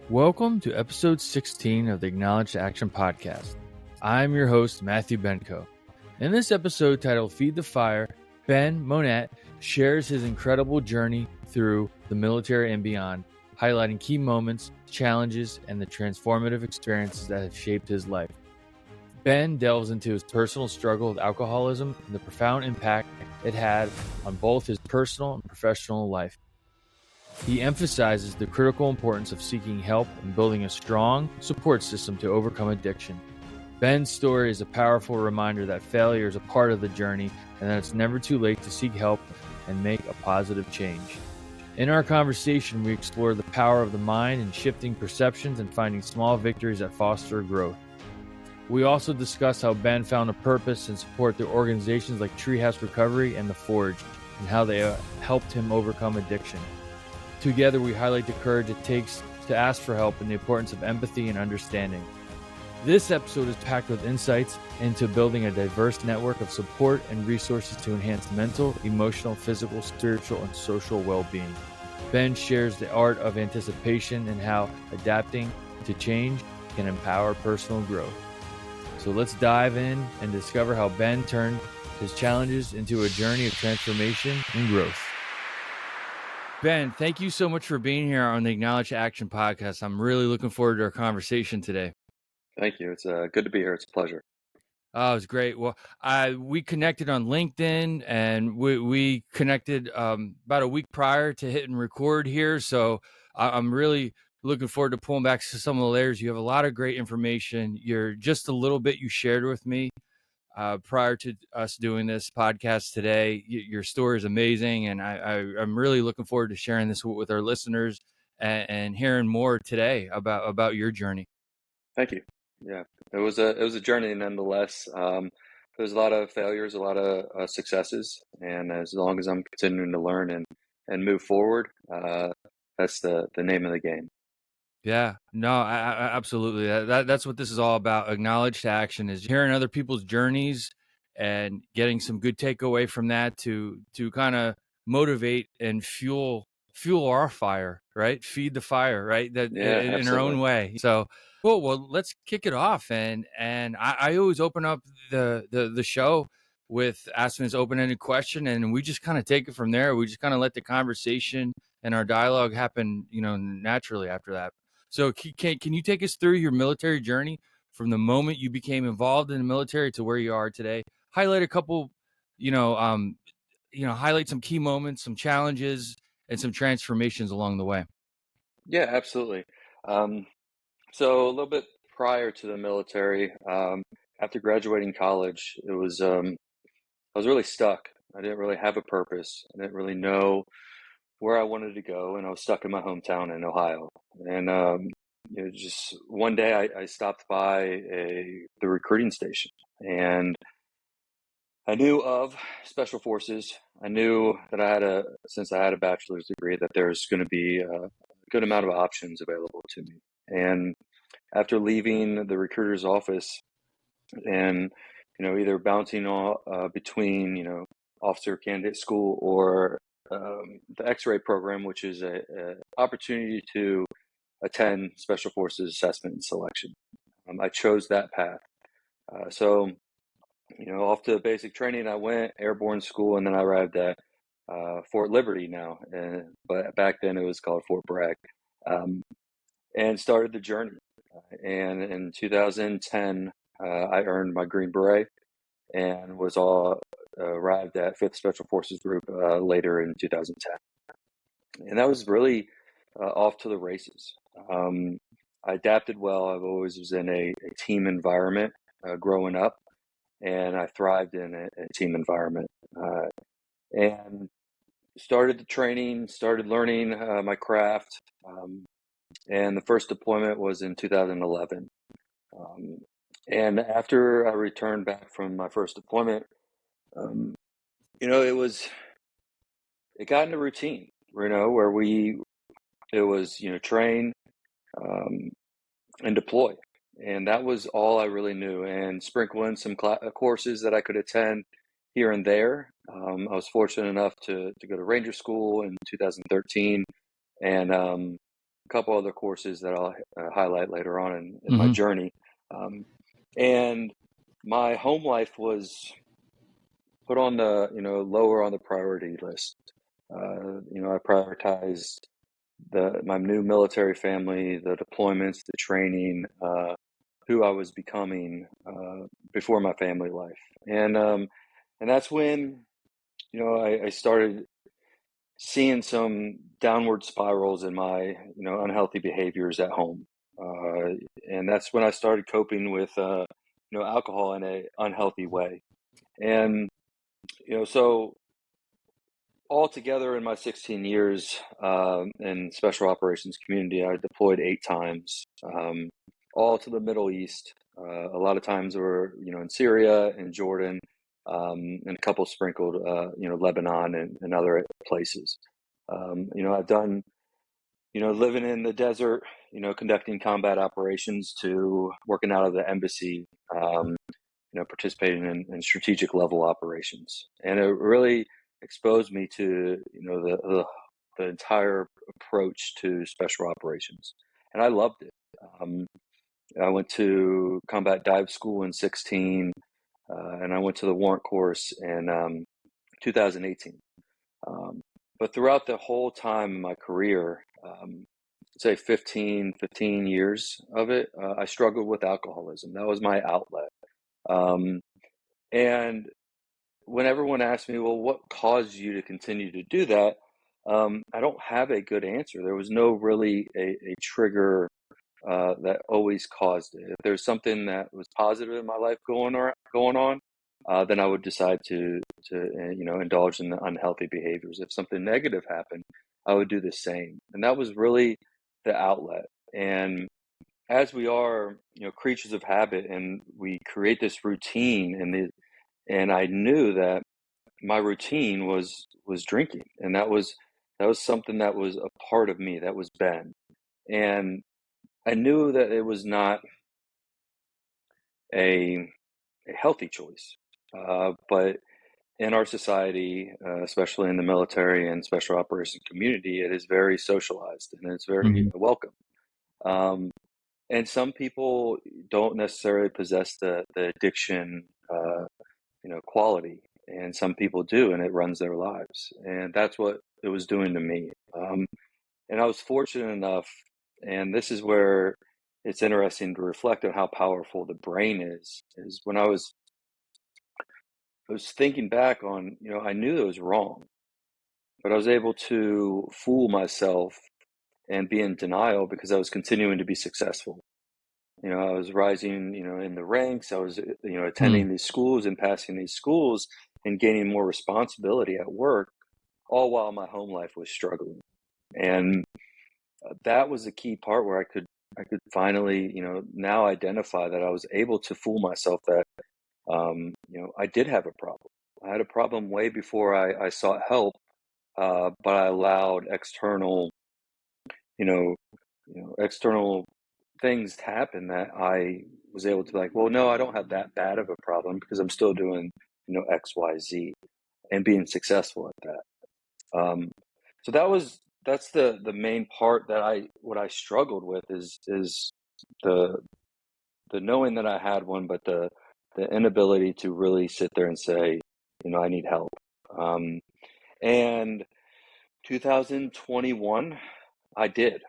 Welcome to episode 16 of the Acknowledge to Action podcast. I'm your host, Matthew Benko. In this episode titled Feed the Fire, Ben Monnette shares his incredible journey through the military and beyond, highlighting key moments, challenges, and the transformative experiences that have shaped his life. Ben delves into his personal struggle with alcoholism and the profound impact it had on both his personal and professional life. He emphasizes the critical importance of seeking help and building a strong support system to overcome addiction. Ben's story is a powerful reminder that failure is a part of the journey and that it's never too late to seek help and make a positive change. In our conversation, we explore the power of the mind and shifting perceptions and finding small victories that foster growth. We also discuss how Ben found a purpose and support through organizations like Treehouse Recovery and The Forge, and how they helped him overcome addiction. Together, we highlight the courage it takes to ask for help and the importance of empathy and understanding. This episode is packed with insights into building a diverse network of support and resources to enhance mental, emotional, physical, spiritual, and social well-being. Ben shares the art of anticipation and how adapting to change can empower personal growth. So let's dive in and discover how Ben turned his challenges into a journey of transformation and growth. Ben, thank you so much for being here on the Acknowledge to Action podcast. I'm really looking forward to our conversation today. Thank you. It's good to be here. It's a pleasure. Oh, it was great. Well, we connected on LinkedIn, and we connected about a week prior to hitting record here. So I'm really looking forward to pulling back to some of the layers. You have a lot of great information. You're just a little bit you shared with me prior to us doing this podcast today. Your story is amazing, and I'm really looking forward to sharing this with our listeners and hearing more today about your journey. Thank you. Yeah, it was a journey nonetheless. There's a lot of failures, a lot of successes, and as long as I'm continuing to learn and move forward, that's the name of the game. Yeah, no, I absolutely. That's what this is all about. Acknowledge to action is hearing other people's journeys and getting some good takeaway from that to kind of motivate and fuel our fire, right? Feed the fire, right? That Yeah, in our own way. So cool. Well, let's kick it off. And I always open up the show with asking this open-ended question, and we just kind of take it from there. We just kind of let the conversation and our dialogue happen, naturally after that. So can you take us through your military journey from the moment you became involved in the military to where you are today? Highlight a couple, highlight some key moments, some challenges, and some transformations along the way. Yeah, absolutely. So a little bit prior to the military, after graduating college, I was really stuck. I didn't really have a purpose. I didn't really know where I wanted to go, and I was stuck in my hometown in Ohio. And just one day I stopped by the recruiting station, and I knew of Special Forces. I knew that since I had a bachelor's degree, that there's going to be a good amount of options available to me. And after leaving the recruiter's office and either bouncing between officer candidate school or the X-ray program, which is a opportunity to attend Special Forces assessment and selection. I chose that path. So off to basic training, I went airborne school, and then I arrived at Fort Liberty now, but back then it was called Fort Bragg, and started the journey. And in 2010, I earned my Green Beret and was arrived at 5th Special Forces Group later in 2010. And that was really off to the races. I adapted well. I've always was in a team environment growing up, and I thrived in a team environment. And started the training, started learning my craft. And the first deployment was in 2011. And after I returned back from my first deployment, it got into routine, where it was train and deploy. And that was all I really knew, and sprinkle in some courses that I could attend here and there. I was fortunate enough to go to Ranger School in 2013 and couple other courses that I'll highlight later on in my Mm-hmm. journey. And my home life was put on the, lower on the priority list. I prioritized my new military family, the deployments, the training, who I was becoming before my family life, and that's when I started seeing some downward spirals in my unhealthy behaviors at home, and that's when I started coping with alcohol in a unhealthy way, and so altogether in my 16 years in special operations community, I deployed 8 times, all to the Middle East. A lot of times were, in Syria and Jordan, and a couple sprinkled, Lebanon and other places. I've done, living in the desert, conducting combat operations to working out of the embassy, participating in strategic level operations. And it really exposed me to, the entire approach to special operations. And I loved it. I went to combat dive school in 16, and I went to the warrant course in 2018. But throughout the whole time in my career, say 15 years of it, I struggled with alcoholism. That was my outlet. Um, and when everyone asks me, well, what caused you to continue to do that? I don't have a good answer. There was no really a trigger that always caused it. If there's something that was positive in my life going on, then I would decide to indulge in the unhealthy behaviors. If something negative happened, I would do the same. And that was really the outlet. And as we are, creatures of habit, and we create this routine, and I knew that my routine was drinking, and that was something that was a part of me. That was Ben, and I knew that it was not a a healthy choice. But in our society, especially in the military and special operations community, it is very socialized and it's very Mm-hmm. welcome. Um, and some people don't necessarily possess the addiction, quality, and some people do, and it runs their lives. And that's what it was doing to me. And I was fortunate enough, and this is where it's interesting to reflect on how powerful the brain is when I was thinking back on, I knew it was wrong, but I was able to fool myself and be in denial because I was continuing to be successful. I was rising, in the ranks. I was, attending these schools and passing these schools and gaining more responsibility at work, all while my home life was struggling. And that was the key part where I could finally, now identify that I was able to fool myself that, I did have a problem. I had a problem way before I sought help, but I allowed you know, external things to happen that I was able to be like, well, no, I don't have that bad of a problem because I'm still doing, X, Y, Z, and being successful at that. So that's the main part that what I struggled with is the the knowing that I had one, but the inability to really sit there and say, I need help. Um, and 2021, I did.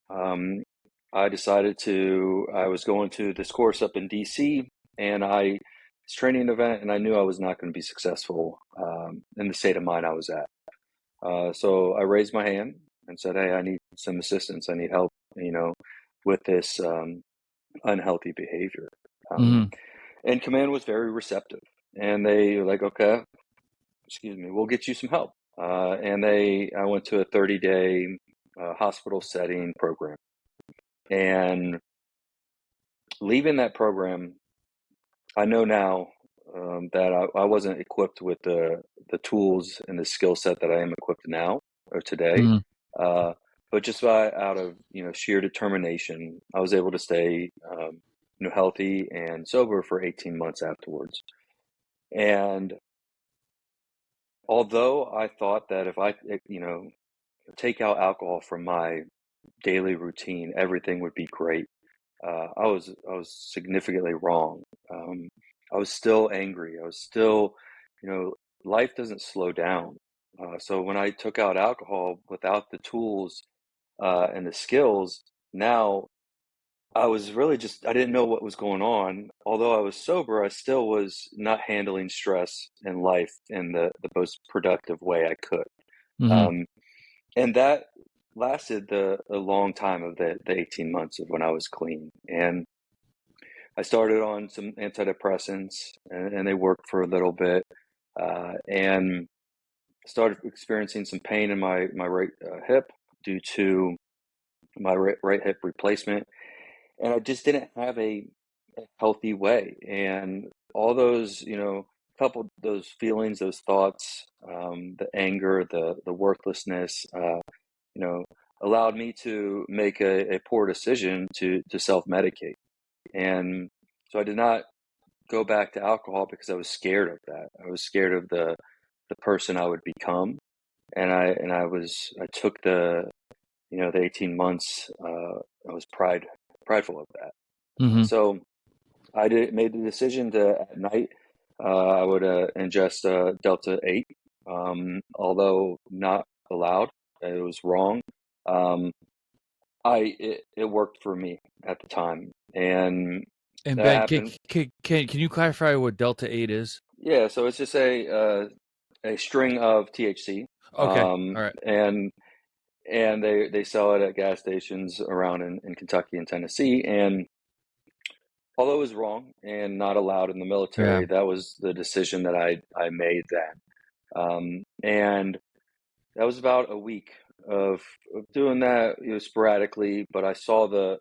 Um, I decided I was going to this course up in DC, and this training event, and I knew I was not going to be successful in the state of mind I was at. So I raised my hand and said, "Hey, I need some assistance. I need help, with this unhealthy behavior." Um, Mm-hmm. and command was very receptive, and they were like, "Okay, excuse me, we'll get you some help." And I went to a 30-day hospital setting program, and leaving that program, I know now that I wasn't equipped with the tools and the skill set that I am equipped now or today. Mm-hmm. Uh, but just out of sheer determination, I was able to stay healthy and sober for 18 months afterwards. And although I thought that if I take out alcohol from my daily routine, everything would be great. I was significantly wrong. I was still angry. I was still, you know, life doesn't slow down. So when I took out alcohol without the tools and the skills, now I was really just, I didn't know what was going on. Although I was sober, I still was not handling stress in life in the most productive way I could. Hmm. Um, and that lasted a long time of the 18 months of when I was clean. And I started on some antidepressants, and they worked for a little bit, and started experiencing some pain in my right hip due to my right hip replacement, and I just didn't have a healthy way. And all those, couple those feelings, those thoughts, the anger, the worthlessness, you know, allowed me to make a poor decision to self-medicate. And so I did not go back to alcohol because I was scared of that. I was scared of the person I would become, and I took the 18 months. I was prideful of that. Hmm. So I made the decision to at night I would ingest Delta 8, although not allowed. It was wrong. Um, it worked for me at the time, and And that Ben, happened. can you clarify what Delta 8 is? Yeah, so it's just a string of THC, Okay. All right. and they sell it at gas stations around in Kentucky and Tennessee. And although it was wrong and not allowed in the Yeah. military, that was the decision that I made then. And that was about a week of doing that, sporadically, but I saw the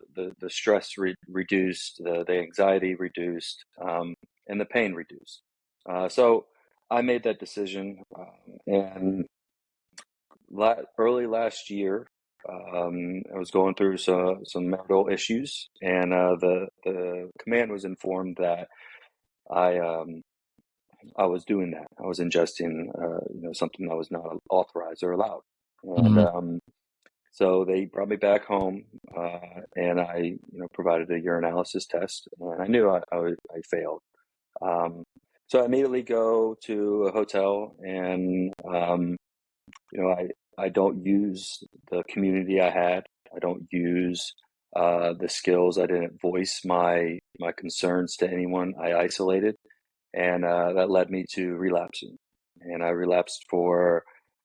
stress reduced, the anxiety reduced, and the pain reduced. So I made that decision, and early last year, I was going through some marital issues, and the command was informed that I I was doing that. I was ingesting something that was not authorized or allowed, and Hmm. so they brought me back home, and I provided a urinalysis test, and I knew I failed. Um, so I immediately go to a hotel, and I don't use the community I had. I don't use the skills. I didn't voice my concerns to anyone. I isolated, and that led me to relapsing. And I relapsed for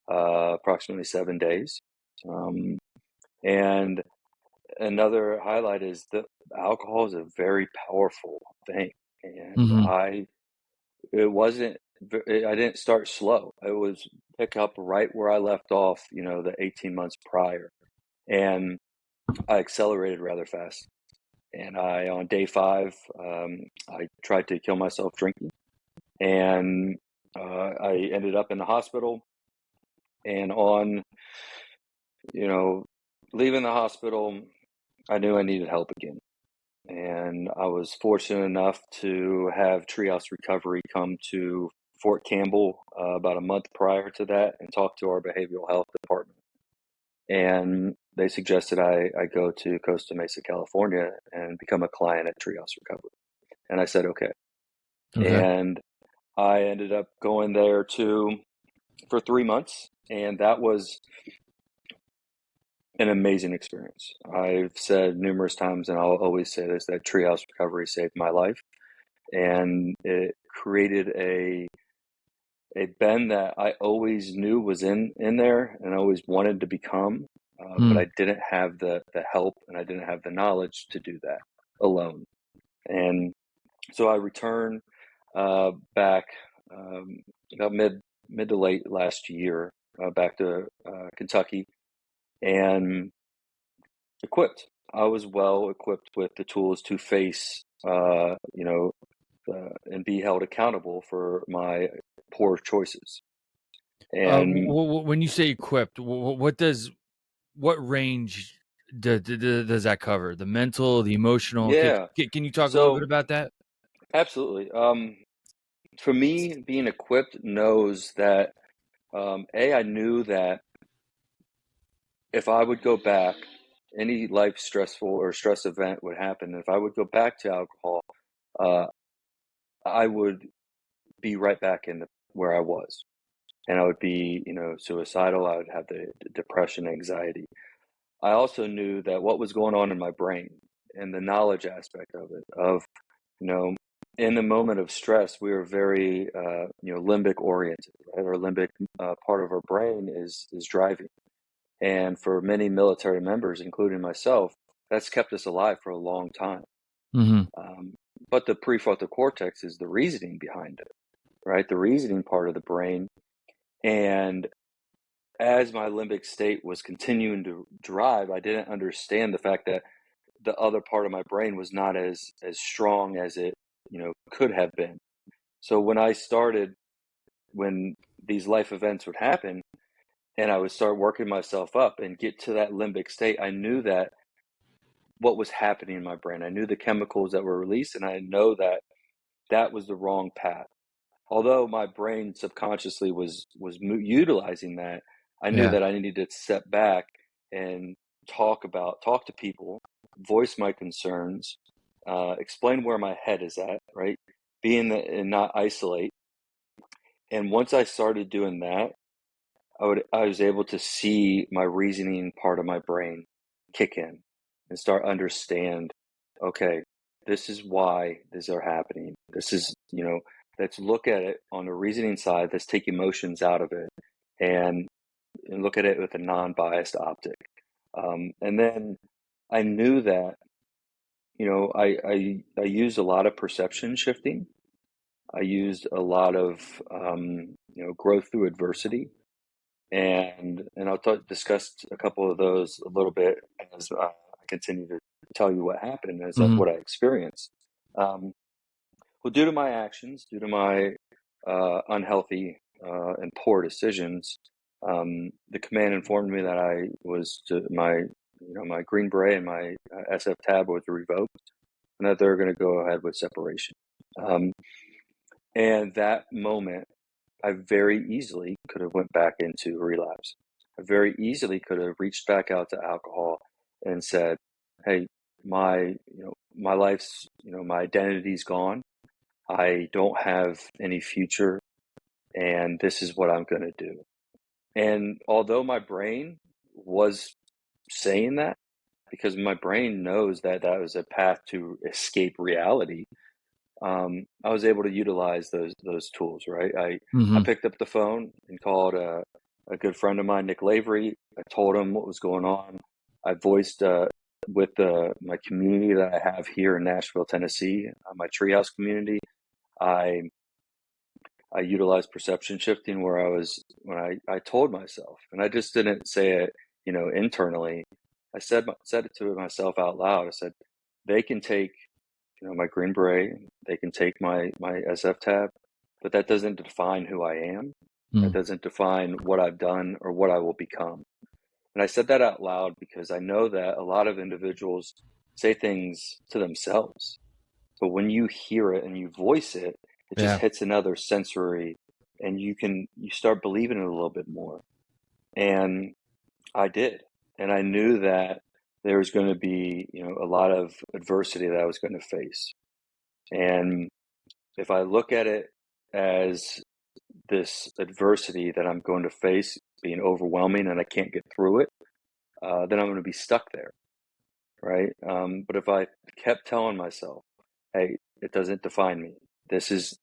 approximately 7 days. Um, and another highlight is that alcohol is a very powerful thing, and Hmm. it wasn't. I didn't start slow. It was pick up right where I left off, the 18 months prior, and I accelerated rather fast. And on day 5, I tried to kill myself drinking, and I ended up in the hospital. And you know, leaving the hospital, I knew I needed help again. And I was fortunate enough to have Treehouse Recovery come to Fort Campbell about a month prior to that and talk to our behavioral health department. And they suggested I go to Costa Mesa, California, and become a client at Treehouse Recovery. And I said, okay. Okay. And I ended up going there for 3 months, and that was an amazing experience. I've said numerous times, and I'll always say this, that Treehouse Recovery saved my life, and it created a Ben that I always knew was in there and always wanted to become, but Mm. I didn't have the help, and I didn't have the knowledge to do that alone. And so I returned back, about mid to late last year, back to Kentucky, and equipped. I was well equipped with the tools to face, and be held accountable for my poor choices. And When you say equipped, what range does that cover? The mental, the emotional? yeah, Can you talk a little bit so about that? absolutely. For me, being equipped knows that, I knew that if I would go back, any life stressful or stress event would happen, if I would go back to alcohol, uh, I would be right back in where I was, and I would be, suicidal. I would have the depression, anxiety. I also knew that what was going on in my brain and the knowledge aspect of it, you know, in the moment of stress, we are very, limbic oriented, right? Our limbic part of our brain is driving. And for many military members, including myself, that's kept us alive for a long time. Mm-hmm. Um, but the prefrontal cortex is the reasoning behind it, right? The reasoning part of the brain. And as my limbic state was continuing to drive, I didn't understand the fact that the other part of my brain was not as strong as it, could have been. So when these life events would happen and I would start working myself up and get to that limbic state, I knew that what was happening in my brain. I knew the chemicals that were released, and I know that that was the wrong path. Although my brain subconsciously was utilizing that, I knew Yeah. that I needed to step back and talk to people, voice my concerns, explain where my head is at, right? And not isolate. And once I started doing that, I was able to see my reasoning part of my brain kick in and start understand, okay, this is why these are happening. This is, let's look at it on the reasoning side, let's take emotions out of it and, look at it with a non-biased optic. And then I knew that, I used a lot of perception shifting. I used a lot of, growth through adversity, and I'll discuss a couple of those a little bit as I continue to tell you what happened as Mm-hmm. what I experienced. Um, well, due to my actions, due to my unhealthy and poor decisions, the command informed me that I was to my Green Beret and my SF tab was revoked, and that they're going to go ahead with separation. Um, and that moment, I very easily could have went back into relapse. I very easily could have reached back out to alcohol and said, "Hey, my life's, my identity's gone. I don't have any future, and this is what I'm going to do." And although my brain was saying that, because my brain knows that that was a path to escape reality, I was able to utilize those tools, right? I Mm-hmm. picked up the phone and called a good friend of mine, Nick Lavery. I told him what was going on. I voiced with my community that I have here in Nashville, Tennessee, my treehouse community. I I utilized perception shifting where I told myself, and I just didn't say it, internally. I said it to myself out loud. I said, they can take my Green Beret, they can take my SF tab, but that doesn't define who I am. That Mm. doesn't define what I've done or what I will become. And I said that out loud because I know that a lot of individuals say things to themselves, but when you hear it and you voice it, it just Yeah. hits another sensory, and you start believing it a little bit more. And I did, and I knew that there was going to be a lot of adversity that I was going to face. And if I look at it as this adversity that I'm going to face being overwhelming and I can't get through it, then I'm going to be stuck there, right? But if I kept telling myself, "Hey, it doesn't define me. This is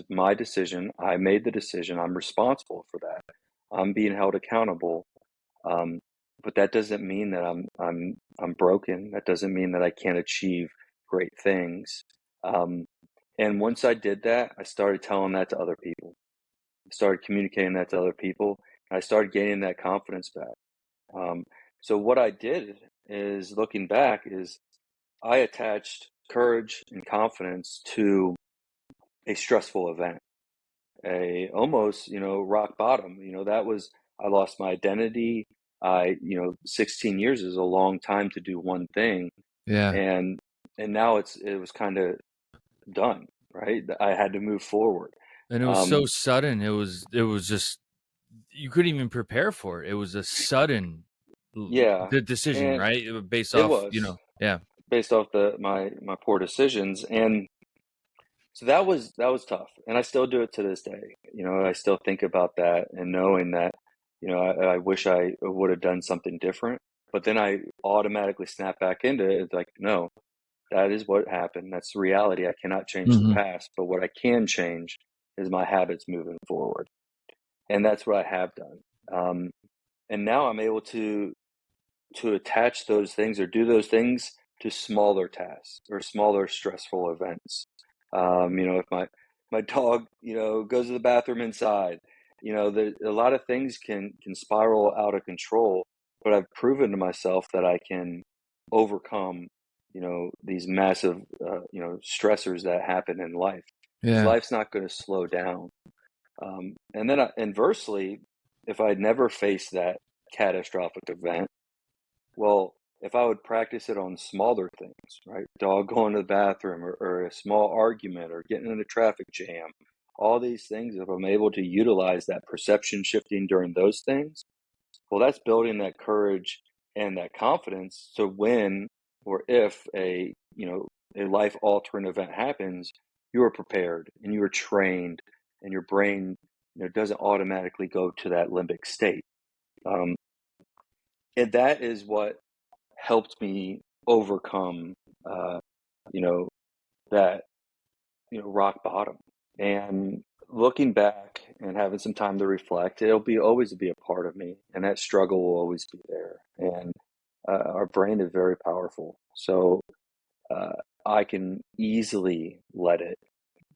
my decision. I made the decision. I'm responsible for that. I'm being held accountable." Um, but that doesn't mean that I'm broken. That doesn't mean that I can't achieve great things. Um, and once I did that, I started telling that to other people. I started communicating that to other people, and I started gaining that confidence back. Um, so what I did is, looking back, is I attached courage and confidence to a stressful event, a almost, rock bottom. That was, I lost my identity. 16 years is a long time to do one thing, Yeah. and now it was kind of done, right? I had to move forward. And it was so Um, sudden. It was just you couldn't even prepare for it. It was a sudden Yeah, the decision, and right? Based it off, was yeah. based off my poor decisions, and so that was tough, and I still do it to this day. I still think about that and knowing that, I wish I would have done something different, but then I automatically snap back into it. It's like, no, that is what happened. That's the reality. I cannot change the Hmm. past, but what I can change is my habits moving forward, and that's what I have done. And now I'm able to attach those things or do those things to smaller tasks or smaller stressful events. If my dog, goes to the bathroom inside, a lot of things can spiral out of control, but I've proven to myself that I can overcome, these massive, stressors that happen in life, because Yeah. life's not going to slow down. And then inversely, if I'd never faced that catastrophic event, well, if I would practice it on smaller things, right? Dog going to the bathroom, or a small argument, or getting in a traffic jam, all these things, if I'm able to utilize that perception shifting during those things, well, that's building that courage and that confidence. So when or if a life altering event happens, you are prepared and you are trained, and your brain, doesn't automatically go to that limbic state. Um, and that is what helped me overcome, uh, you know, that, rock bottom. And looking back and having some time to reflect, it'll be always be a part of me, and that struggle will always be there. And our brain is very powerful, so uh, I can easily let it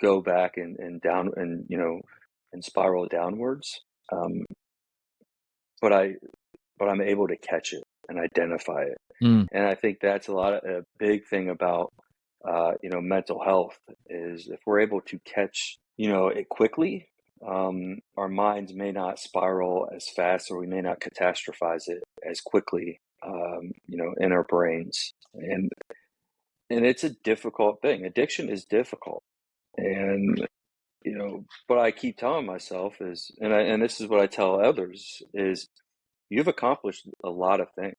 go back and down, and spiral downwards. Um, but I'm able to catch it and identify it. Mm. And I think that's a big thing about, mental health, is if we're able to catch, it quickly, our minds may not spiral as fast, or we may not catastrophize it as quickly, in our brains. And it's a difficult thing. Addiction is difficult. And, what I keep telling myself is, and this is what I tell others, is you've accomplished a lot of things.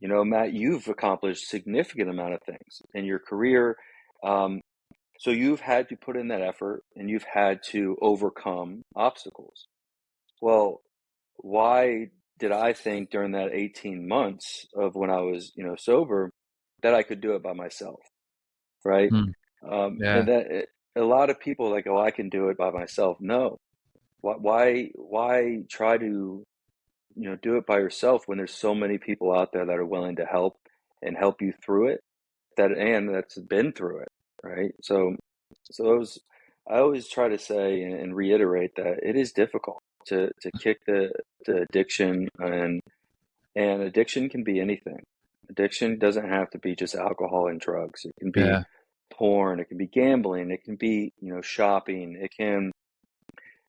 Matt, you've accomplished significant amount of things in your career. Um, so you've had to put in that effort, and you've had to overcome obstacles. Well, why did I think during that 18 months of when I was, sober, that I could do it by myself, right? Mm. And Yeah. a lot of people like, oh, I can do it by myself. No. Why try to, do it by yourself when there's so many people out there that are willing to help and help you through it, that's been through it, right? So I always try to say and reiterate that it is difficult to kick the addiction, and addiction can be anything. Addiction doesn't have to be just alcohol and drugs. It can be Yeah. porn, it can be gambling, it can be, shopping, it can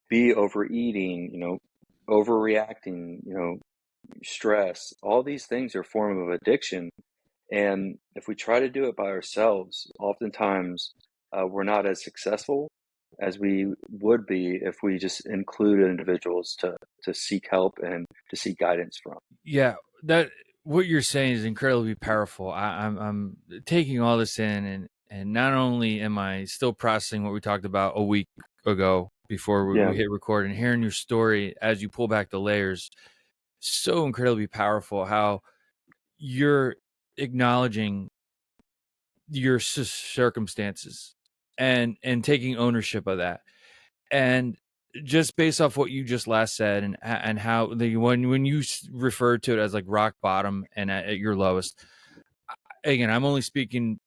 be overeating, overreacting, stress. All these things are a form of addiction. And if we try to do it by ourselves, oftentimes we're not as successful as we would be if we just include individuals to seek help and to seek guidance from. Yeah. That what you're saying is incredibly powerful. I'm taking all this in, and not only am I still processing what we talked about a week ago before Yeah, we hit record, and hearing your story as you pull back the layers, so incredibly powerful how you're acknowledging your circumstances and taking ownership of that. And just based off what you just last said, and how when you referred to it as like rock bottom and at your lowest, again, I'm only speaking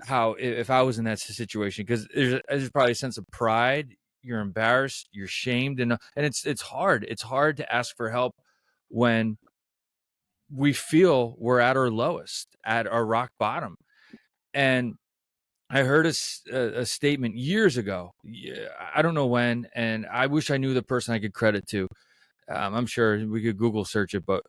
how if I was in that situation, because there's probably a sense of pride. You're embarrassed, you're shamed, and it's hard. It's hard to ask for help when we feel we're at our lowest, at our rock bottom. And I heard a statement years ago. I don't know when, and I wish I knew the person I could credit to. I'm sure we could Google search it, but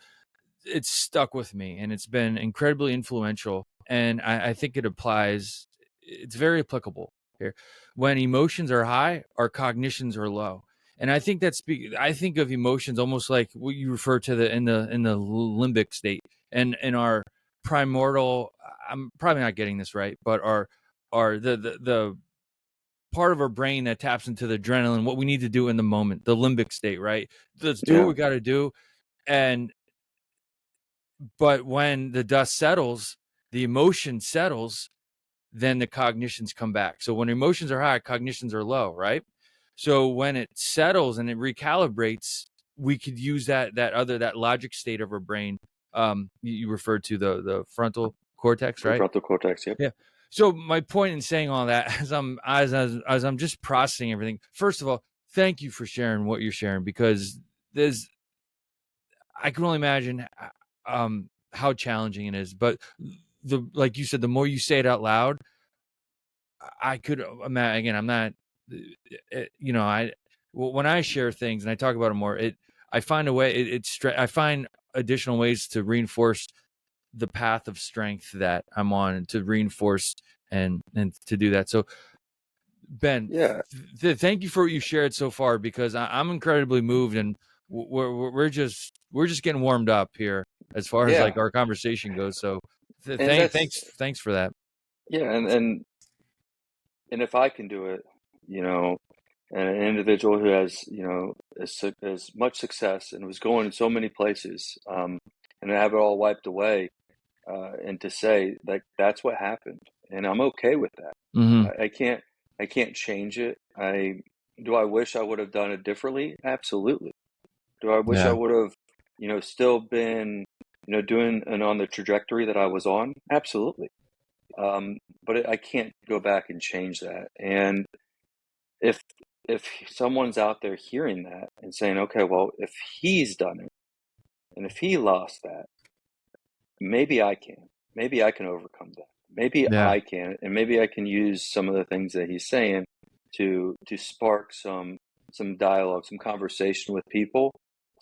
it's stuck with me, and it's been incredibly influential. And I think it applies. It's very applicable here. When emotions are high, our cognitions are low. And I think I think of emotions almost like what you refer to in the limbic state, and in our primordial. I'm probably not getting this right, but our the part of our brain that taps into the adrenaline, what we need to do in the moment, the limbic state, right? Let's do what Yeah. we got to do. And but when the dust settles, the emotion settles, then the cognitions come back. So when emotions are high, cognitions are low, right? So when it settles and it recalibrates, we could use that logic state of our brain. You referred to the frontal cortex, right? Prefrontal cortex. Yep. Yeah. So my point in saying all that, as I'm just processing everything. First of all, thank you for sharing what you're sharing, because I can only imagine how challenging it is. But like you said, the more you say it out loud, I could imagine. Again, I'm not, when I share things and I talk about it more, I find a way. I find additional ways to reinforce the path of strength that I'm on, and to reinforce and to do that. So, Ben, Yeah. thank you for what you shared so far, because I'm incredibly moved, and we're just getting warmed up here as far as Yeah. like our conversation goes. So, And that's, thanks for that. yeah. And if I can do it, you know, and an individual who has, as much success and was going in so many places, and to have it all wiped away, and to say like that's what happened, and I'm okay with that. Mm-hmm. I can't change it. I wish I would have done it differently? Absolutely. Do I wish I Yeah. would have, still been, doing and on the trajectory that I was on? Absolutely. But I can't go back and change that. And if if someone's out there hearing that and saying, okay, well, if he's done it and if he lost that, maybe I can. Maybe I can overcome that. Maybe Yeah. I can, and maybe I can use some of the things that he's saying to spark some dialogue, some conversation with people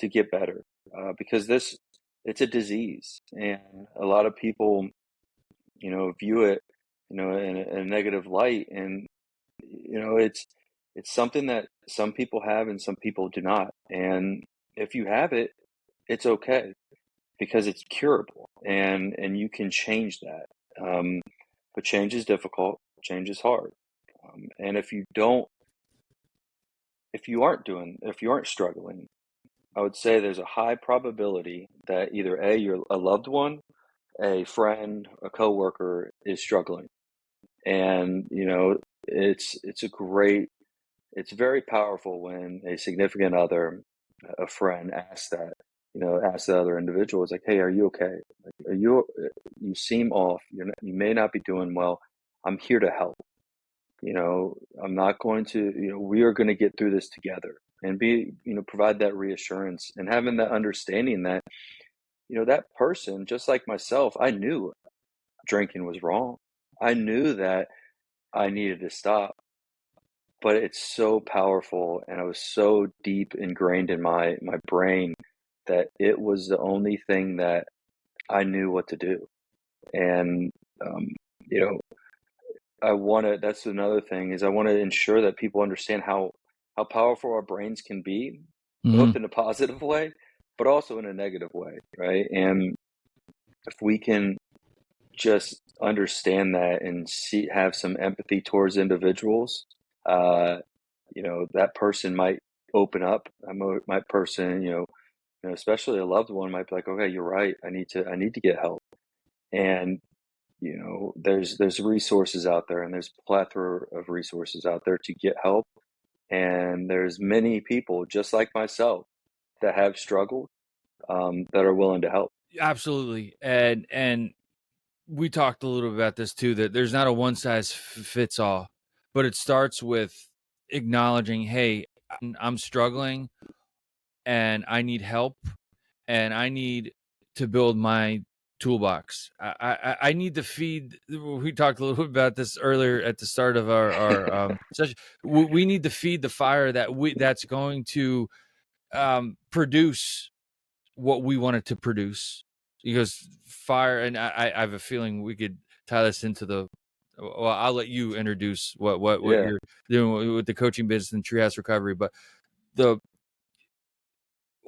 to get better. Because it's a disease, and a lot of people, view it, in a negative light, and it's something that some people have and some people do not. And if you have it, it's okay because it's curable, and you can change that. But change is difficult. Change is hard. And if you aren't struggling, I would say there's a high probability that either a loved one, a friend, a coworker is struggling. And it's very powerful when a significant other, a friend, asks the other individual, it's like, hey, are you okay? Like, you seem off. You may not be doing well. I'm here to help. I'm not going to, we are going to get through this together, and provide that reassurance, and having that understanding that, that person, just like myself, I knew drinking was wrong. I knew that I needed to stop, but it's so powerful, and it was so deep ingrained in my brain that it was the only thing that I knew what to do. And um, you know, that's another thing, is I want to ensure that people understand how powerful our brains can be, Mm-hmm. both in a positive way, but also in a negative way, right? And if we can just understand that and have some empathy towards individuals, uh, that person might open up. My person, especially a loved one, might be like, okay, you're right. I need to get help. And there's resources out there, and there's a plethora of resources out there to get help. And there's many people just like myself that have struggled, that are willing to help. Absolutely. And we talked a little bit about this too, that there's not a one size fits all, but it starts with acknowledging, hey, I'm struggling and I need help, and I need to build my toolbox. I need to feed. We talked a little bit about this earlier at the start of our session. We need to feed the fire that's going to produce what we want it to produce. Because fire, and I have a feeling we could tie this into the. Well, I'll let you introduce what Yeah. you're doing with the coaching business and treehouse recovery, but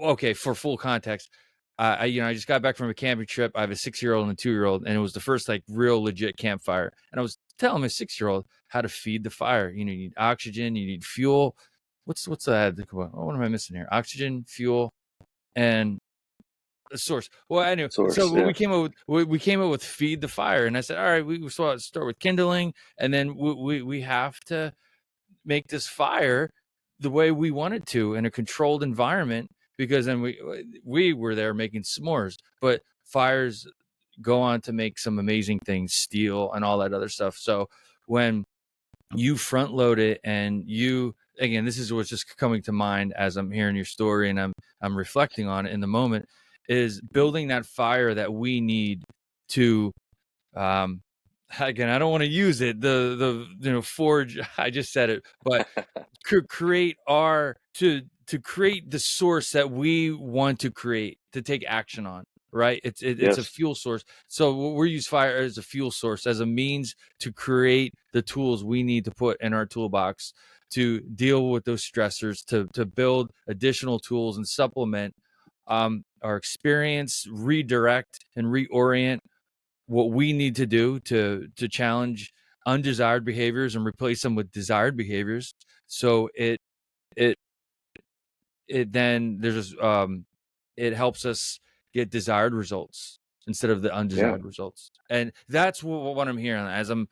okay, for full context, I just got back from a camping trip. I have a 6-year-old and a 2-year-old, and it was the first like real legit campfire. And I was telling my 6-year-old how to feed the fire. You need oxygen, you need fuel. What's that? What am I missing here? Oxygen, fuel, and a source. Well, anyway, Source, so yeah. we came up with feed the fire, and I said, all right, we start with kindling, and then we have to make this fire the way we wanted to in a controlled environment, because then we were there making s'mores, but fires go on to make some amazing things, steel and all that other stuff. So when you front load it, and you, again, this is what's just coming to mind as I'm hearing your story, and I'm reflecting on it in the moment, is building that fire that we need to, um again, I don't want to use it, the forge, I just said it, but create to create the source that we want to create, to take action on, right? It's a Yes. fuel source. So we use fire as a fuel source, as a means to create the tools we need to put in our toolbox to deal with those stressors, to build additional tools and supplement our experience, redirect and reorient what we need to do to challenge undesired behaviors and replace them with desired behaviors. So it then there's it helps us get desired results instead of the Yeah. undesired results. And that's what I'm hearing as I'm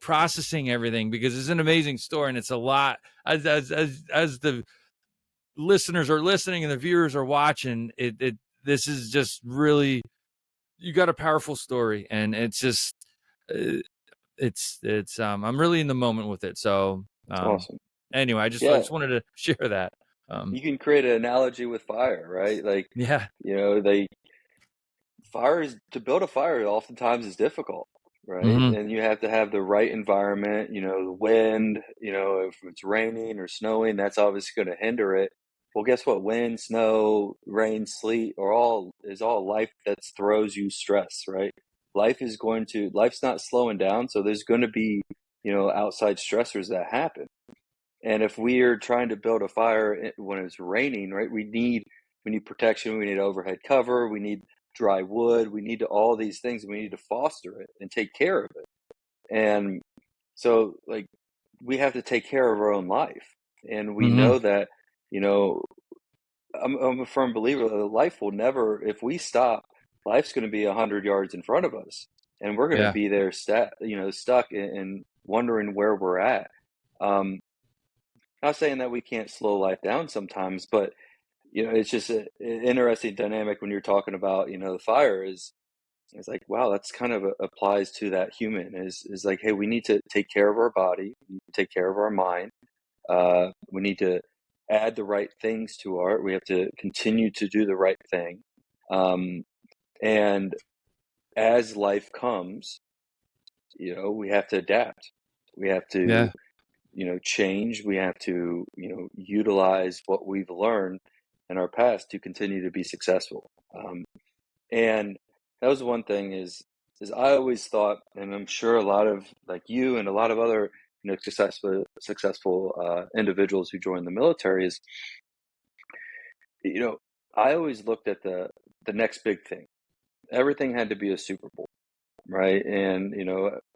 processing everything, because it's an amazing story, and it's a lot, as the listeners are listening and the viewers are watching it. This is just really, you got a powerful story, and it's just uh, it's I'm really in the moment with it. So It's awesome. anyway, I Yeah. just wanted to share that. You can create an analogy with fire, right? Like, Yeah. they fire is to build a fire oftentimes is difficult, right? Hmm. And you have to have the right environment, the wind, if it's raining or snowing, that's obviously going to hinder it. Well, guess what? Wind, snow, rain, sleet is all life that throws you stress, right? Life's not slowing down, so there's going to be, outside stressors that happen. And if we are trying to build a fire when it's raining, right, we need protection, we need overhead cover, we need dry wood, we need all these things, and we need to foster it and take care of it. And so, like, we have to take care of our own life, and we Hmm. know that, you know, I'm a firm believer that life will never, if we stop, life's going to be 100 yards in front of us, and we're going to Yeah. be there, stuck and wondering where we're at. Um, Not saying that we can't slow life down sometimes, but it's just an interesting dynamic when you're talking about, the fire is it's like, wow, that's kind of applies to that human is like, hey, we need to take care of our body, we need to take care of our mind, we need to add the right things to we have to continue to do the right thing, um, and as life comes, we have to adapt, we have to Yeah. change. We have to, utilize what we've learned in our past to continue to be successful. And that was one thing is I always thought, and I'm sure a lot of like you and a lot of other, successful individuals who join the military is, you know, I always looked at the next big thing. Everything had to be a Super Bowl, right? And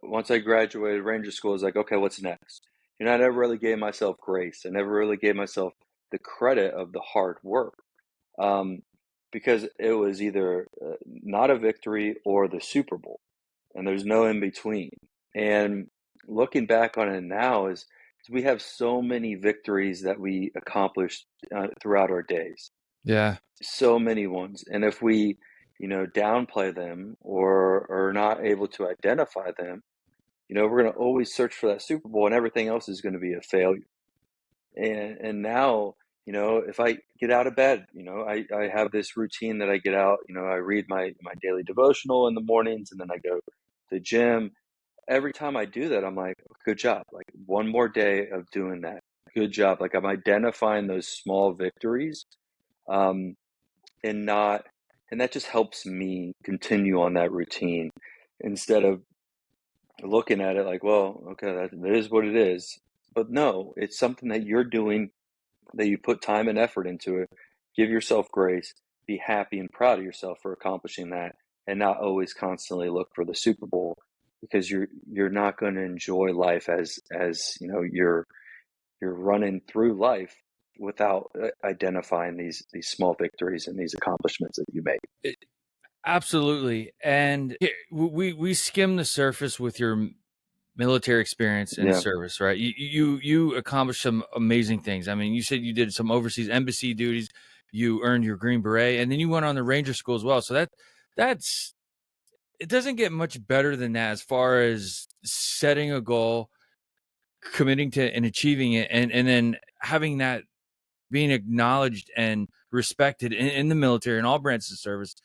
once I graduated Ranger School, I was like, okay, what's next? I never really gave myself grace. I never really gave myself the credit of the hard work, um, because it was either not a victory or the Super Bowl, and there's no in between. And looking back on it now is we have so many victories that we accomplished throughout our days, Yeah. so many ones. And if we, downplay them or are not able to identify them, we're going to always search for that Super Bowl, and everything else is going to be a failure. And now, if I get out of bed, I have this routine that I get out, I read my daily devotional in the mornings, and then I go to the gym. Every time I do that, I'm like, good job. Like, one more day of doing that. Good job. Like, I'm identifying those small victories. Um, and not and that just helps me continue on that routine instead of looking at it like, well, okay, that is what it is. But no, it's something that you're doing that you put time and effort into it. Give yourself grace, be happy and proud of yourself for accomplishing that, and not always constantly look for the Super Bowl, because you're not going to enjoy life as you're running through life without identifying these small victories and these accomplishments that you make. Absolutely. And we skim the surface with your military experience in Yeah, service, right? You accomplished some amazing things. I mean, you said you did some overseas embassy duties, you earned your Green Beret, and then you went on the Ranger School as well. So that's it doesn't get much better than that as far as setting a goal, committing to and achieving it, and then having that being acknowledged and respected in the military and all branches of service.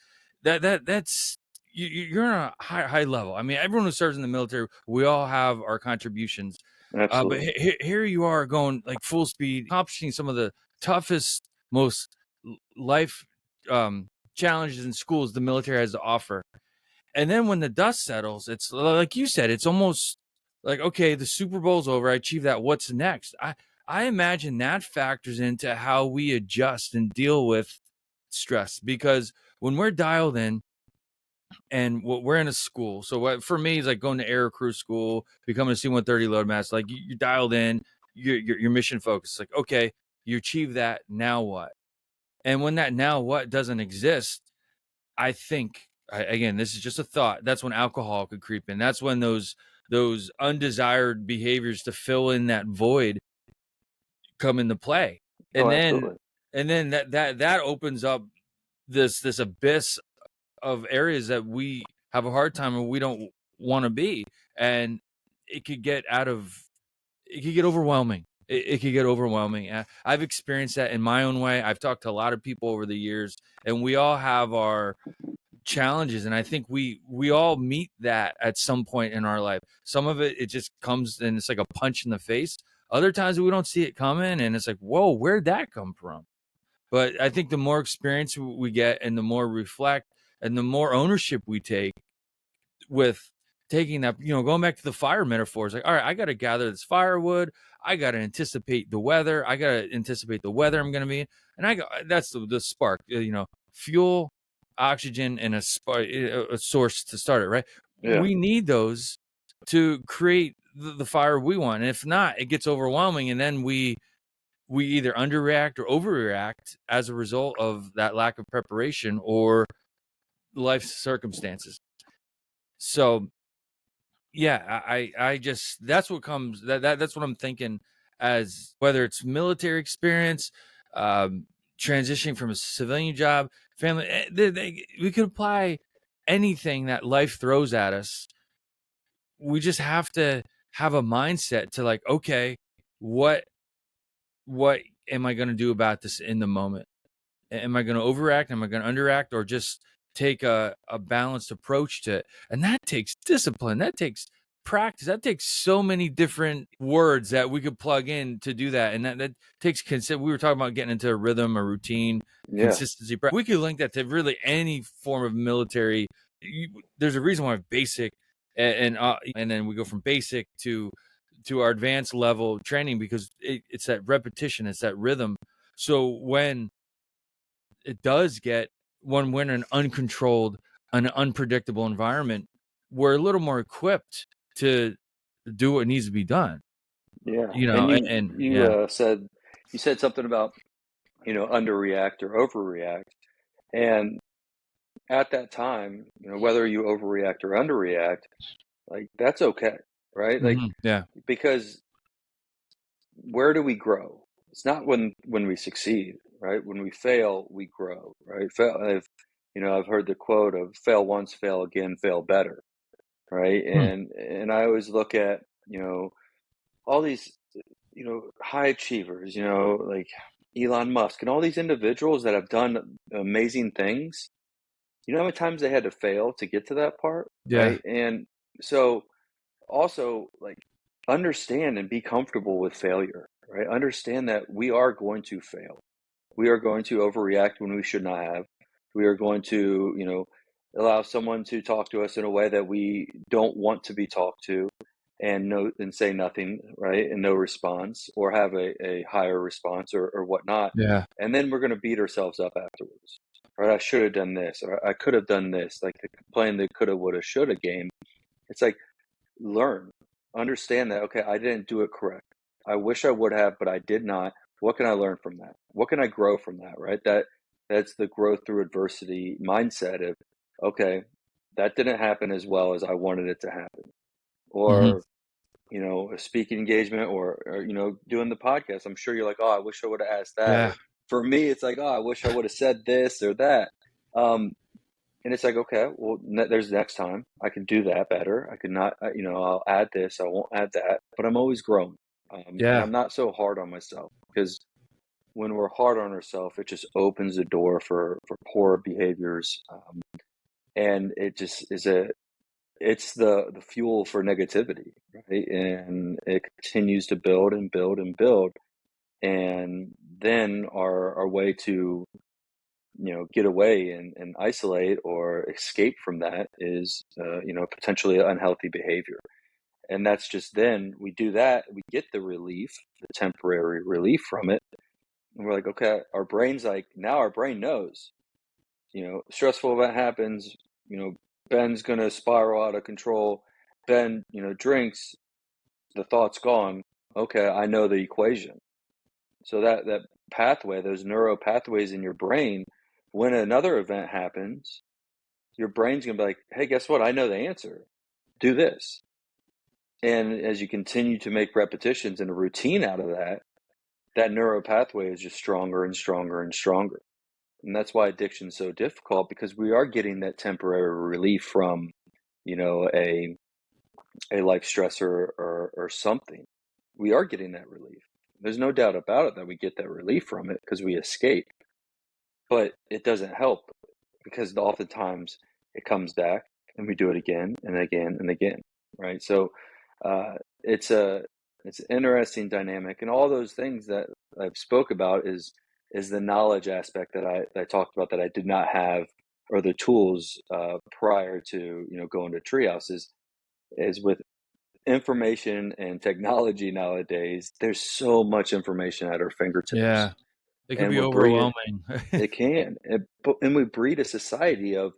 That's you're on a high level. I mean, everyone who serves in the military, we all have our contributions, but absolutely. here you are going like full speed, accomplishing some of the toughest, most life challenges and schools the military has to offer. And then when the dust settles, it's like you said, it's almost like, okay, the Super Bowl's over. I achieved that. What's next? I imagine that factors into how we adjust and deal with stress, because when we're dialed in and we're in a school. So what for me is like going to air crew school, becoming a C-130 load master. Like you're dialed in, you're mission focused. Like, okay, you achieve that. Now what? And when that now what doesn't exist, I think again, this is just a thought. That's when alcohol could creep in. That's when those undesired behaviors to fill in that void come into play. Oh, And then absolutely. that opens up this abyss of areas that we have a hard time and we don't want to be. And it could get overwhelming. It could get overwhelming. I've experienced that in my own way. I've talked to a lot of people over the years, and we all have our challenges, and I think we all meet that at some point in our life. Some of it just comes and it's like a punch in the face. Other times we don't see it coming and it's like, whoa, where'd that come from? But I think the more experience we get and the more reflect and the more ownership we take with taking that, going back to the fire metaphors, like, all right, I got to gather this firewood. I got to anticipate the weather. I got to anticipate the weather I'm going to be in. And that's the spark, fuel, oxygen, and a source to start it, right? Yeah, We need those to create the fire we want. And if not, it gets overwhelming. And then we either underreact or overreact as a result of that lack of preparation or life circumstances. So yeah, I just that's what comes that's what I'm thinking, as whether it's military experience, transitioning from a civilian job, family, we could apply anything that life throws at us. We just have to have a mindset to like, okay, what what am I going to do about this in the moment? Am I going to overact? Am I going to underact? Or just take a balanced approach to it? And that takes discipline. That takes practice. That takes so many different words that we could plug in to do that. And that takes we were talking about getting into a rhythm, a routine, yeah, consistency. We could link that to really any form of military. There's a reason why basic and then we go from basic to our advanced level training, because it's that repetition, it's that rhythm. So when it does get when we're in an uncontrolled, an unpredictable environment, we're a little more equipped to do what needs to be done. yeah. And And you yeah. said something about underreact or overreact, and at that time, whether you overreact or underreact, like that's okay, right? Like, Yeah. because where do we grow? It's not when we succeed, right? When we fail, we grow, right? I've heard the quote of fail once, fail again, fail better, right? Hmm. And I always look at, all these, high achievers, like Elon Musk and all these individuals that have done amazing things. You know how many times they had to fail to get to that part, Yeah. right? And so also, like, understand and be comfortable with failure, right? Understand that we are going to fail. We are going to overreact when we should not have. We are going to, allow someone to talk to us in a way that we don't want to be talked to. and say nothing, right? And no response, or have a higher response or whatnot. Yeah. And then we're going to beat ourselves up afterwards. Right? I should have done this, or I could have done this, like the playing the coulda, woulda, shoulda game. It's like, learn, understand that, okay, I didn't do it correct. I wish I would have, but I did not. What can I learn from that? What can I grow from that, right? That's the growth through adversity mindset of, okay, that didn't happen as well as I wanted it to happen. Hmm. Or, a speaking engagement, or doing the podcast. I'm sure you're like, oh, I wish I would have asked that. Or Yeah. for me, it's like, oh, I wish I would have said this or that. And it's like, okay, well, there's next time I can do that better. I could not, I'll add this, I won't add that, but I'm always growing. And Yeah. I'm not so hard on myself, because when we're hard on ourselves, it just opens the door for poor behaviors. And it just it's the fuel for negativity, right? And it continues to build and build and build. And then our way to get away and isolate or escape from that is potentially unhealthy behavior. And that's just, then we do that, we get the relief, the temporary relief from it, and we're like, okay, now our brain knows, stressful event happens, Ben's gonna spiral out of control. Ben drinks, the thought's gone. Okay, I know the equation. So that pathway, those neural pathways in your brain, when another event happens, your brain's gonna be like, hey, guess what? I know the answer. Do this. And as you continue to make repetitions and a routine out of that, that neural pathway is just stronger and stronger and stronger. And that's why addiction is so difficult, because we are getting that temporary relief from, a life stressor or something. We are getting that relief. There's no doubt about it that we get that relief from it because we escape. But it doesn't help, because oftentimes it comes back and we do it again and again and again, right? So uh, it's an interesting dynamic, and all those things that I've spoke about is the knowledge aspect that I talked about, that I did not have, or the tools prior to going to Treehouse, is with information and technology nowadays. There's so much information at our fingertips, Yeah. It could and be we're breeding. overwhelming. It can, and we breed a society of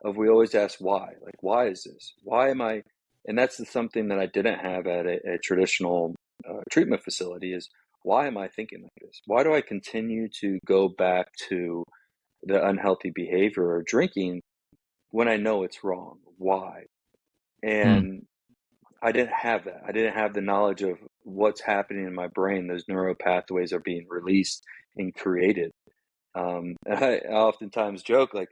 we always ask why, like, why is this? Why am I? And that's something that I didn't have at a traditional treatment facility, is, why am I thinking like this? Why do I continue to go back to the unhealthy behavior or drinking when I know it's wrong? Why? Hmm. And I didn't have that. I didn't have the knowledge of what's happening in my brain. Those neural pathways are being released and created. And I oftentimes joke, like,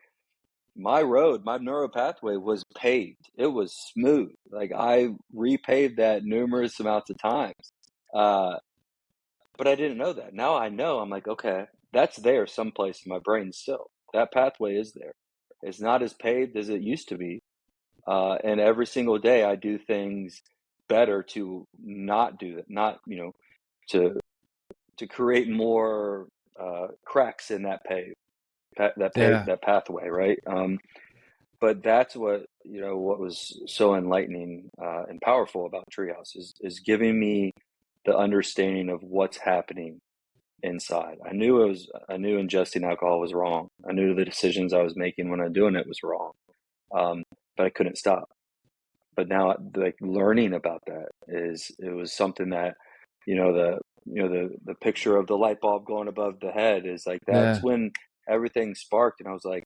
my neural pathway was paved. It was smooth. Like, I repaved that numerous amounts of times. Uh, but I didn't know that. Now I know. I'm like, okay, that's there someplace in my brain still. That pathway is there. It's not as paved as it used to be. And every single day I do things better to not do that, not, to create more cracks in Yeah. that pathway, right? But that's what was so enlightening and powerful about Treehouse is giving me the understanding of what's happening inside. I knew ingesting alcohol was wrong. I knew the decisions I was making when I'm doing it was wrong. But I couldn't stop. But now, like, learning about that, it was something that, the picture of the light bulb going above the head is like, that's Yeah. when everything sparked. And I was like,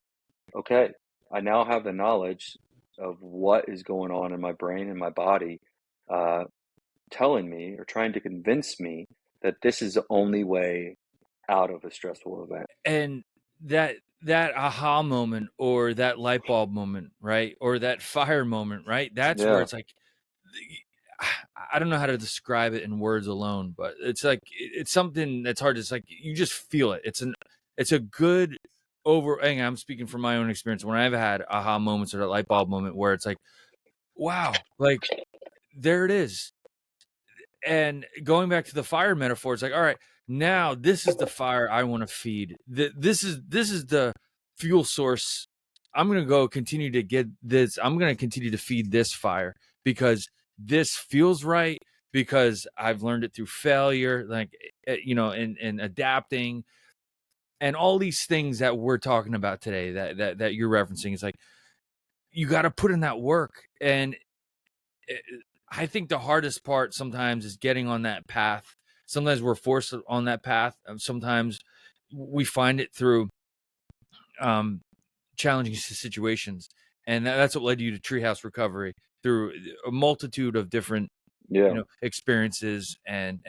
okay, I now have the knowledge of what is going on in my brain and my body, uh, telling me or trying to convince me that this is the only way out of a stressful event. And that aha moment, or that light bulb moment, right? Or that fire moment, right? That's where Yeah. it's like, I don't know how to describe it in words alone, but it's like, it's something that's hard. It's like, you just feel it. It's a good and I'm speaking from my own experience. When I've had aha moments or that light bulb moment where it's like, wow, like, there it is. And going back to the fire metaphor, it's like, all right, now this is the fire I want to feed. This is the fuel source. I'm going to go continue to get this. I'm going to continue to feed this fire, because this feels right because I've learned it through failure, like, and adapting, and all these things that we're talking about today that you're referencing. It's like, you got to put in that work. And I think the hardest part sometimes is getting on that path. Sometimes we're forced on that path. Sometimes we find it through challenging situations. And that's what led you to Treehouse Recovery, through a multitude of different experiences and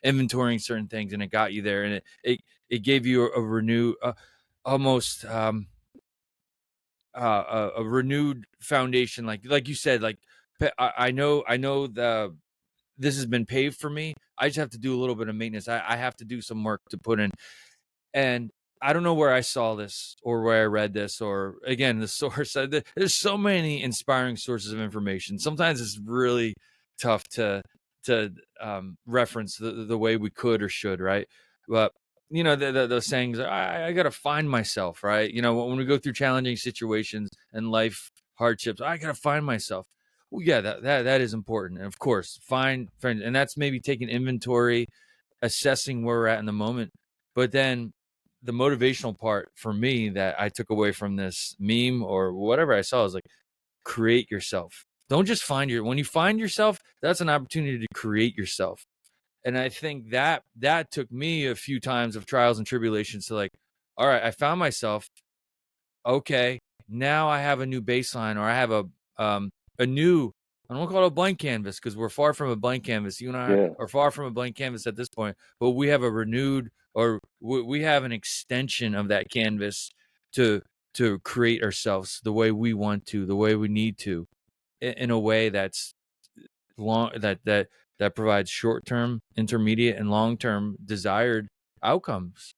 inventorying certain things, and it got you there, and it gave you a renewed almost a renewed foundation, like you said, like, I know this has been paved for me. I just have to do a little bit of maintenance. I have to do some work to put in. And I don't know where I saw this or where I read this, or again, the source. There's so many inspiring sources of information. Sometimes it's really tough to reference the way we could or should, right? But the sayings, I got to find myself, right? When we go through challenging situations and life hardships, I got to find myself. Well, yeah, that is important. And of course, find friends, and that's maybe taking inventory, assessing where we're at in the moment. But then the motivational part for me that I took away from this meme or whatever I saw is like, create yourself. Don't just when you find yourself, that's an opportunity to create yourself. And I think that took me a few times of trials and tribulations to, like, all right, I found myself. Okay, now I have a new baseline, or I have a new, I don't want to call it a blank canvas, because we're far from a blank canvas. You and I are far from a blank canvas at this point, but we have a renewed, or we have an extension of that canvas to create ourselves the way we want to, the way we need to, in a way that's long, that provides short-term, intermediate, and long-term desired outcomes.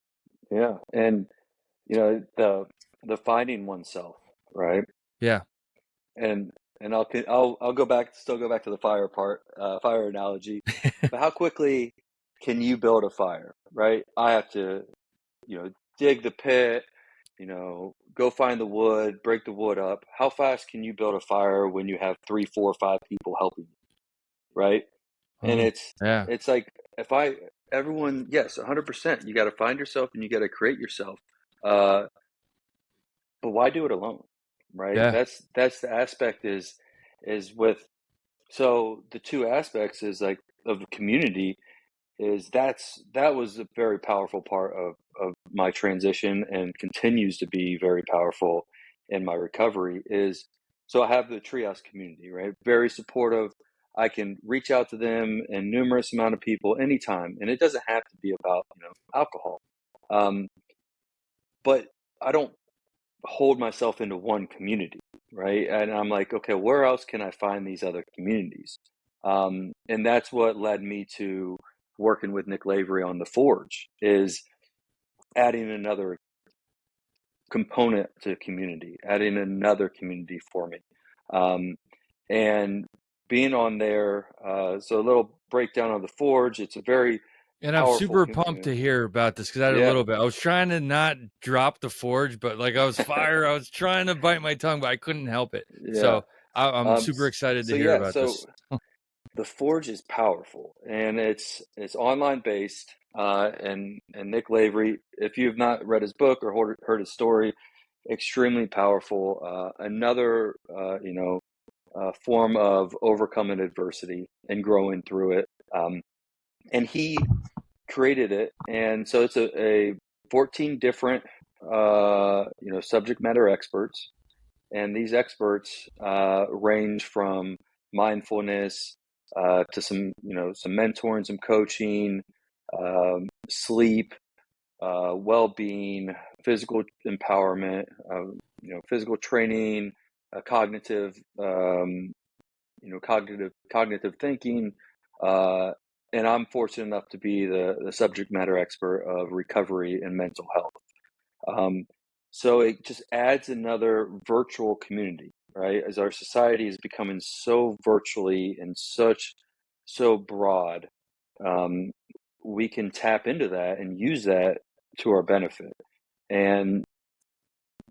Yeah. And the finding oneself, right? Yeah. And I'll go back to the fire analogy. But how quickly can you build a fire, right? I have to, dig the pit, go find the wood, break the wood up. How fast can you build a fire when you have 3, 4, 5 people helping you, right? And Yeah. it's like, everyone, yes, 100%, you got to find yourself and you got to create yourself. Uh, but why do it alone, right? Yeah. That's the aspect, is with, so the two aspects is like of the community, that was a very powerful part of my transition, and continues to be very powerful in my recovery. Is, so I have the Treehouse community, right? Very supportive. I can reach out to them and numerous amount of people anytime, and it doesn't have to be about alcohol. Um, but I don't hold myself into one community, right? And I'm like, okay, where else can I find these other communities? And that's what led me to working with Nick Lavery on the Forge, is adding another component to community, adding another community for me. And being on there, so a little breakdown of the Forge, it's a very And I'm powerful super pumped to community. hear about this, because I had a Yeah, little bit. I was trying to not drop the Forge, but like, I was fire. I was trying to bite my tongue, but I couldn't help it. yeah. So I'm super excited to So hear yeah, about so this. the Forge is powerful, and it's online based. And Nick Lavery, if you have not read his book or heard his story, extremely powerful. Another form of overcoming adversity and growing through it. And he created it, and so it's a 14 different subject matter experts, and these experts range from mindfulness to some mentoring, some coaching, sleep, well-being, physical empowerment, physical training, cognitive, cognitive thinking. And I'm fortunate enough to be the subject matter expert of recovery and mental health. So it just adds another virtual community, right? As our society is becoming so virtually and so broad, um, we can tap into that and use that to our benefit. And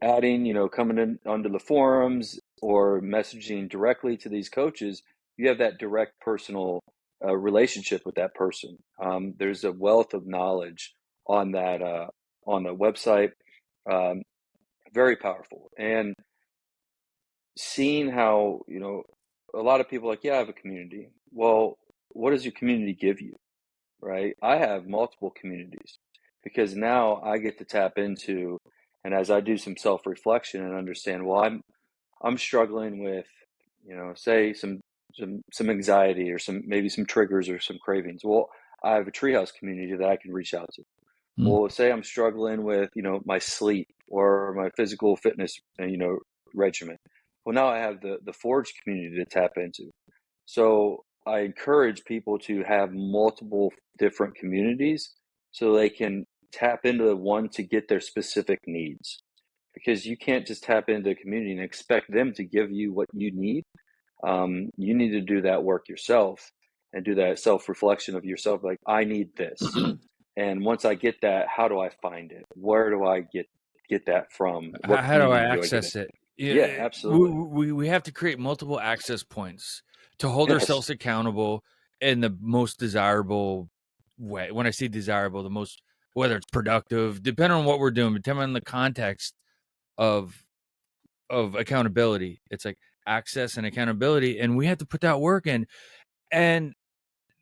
adding, coming in onto the forums or messaging directly to these coaches, you have that direct personal relationship with that person. There's a wealth of knowledge on that on the website. Um, Very powerful. And seeing how, a lot of people are like, yeah, I have a community. Well, what does your community give you? Right? I have multiple communities because now I get to tap into, and as I do some self-reflection and understand, well, I'm struggling with, say some anxiety or maybe some triggers or some cravings. Well, I have a treehouse community that I can reach out to. Mm. Well, say I'm struggling with, my sleep or my physical fitness, regimen. Well, now I have the Forge community to tap into. So I encourage people to have multiple different communities so they can tap into the one to get their specific needs. Because you can't just tap into a community and expect them to give you what you need. You need to do that work yourself and do that self-reflection of yourself. Like, I need this. And once I get that, how do I find it? Where do I get that from? What How do I community do I get it? access it? Yeah, Yeah, absolutely. we have to create multiple access points to hold Yes. ourselves accountable in the most desirable way. When I say desirable, the most, whether it's productive, depending on what we're doing, depending on the context of accountability. It's like access and accountability, and we have to put that work in. And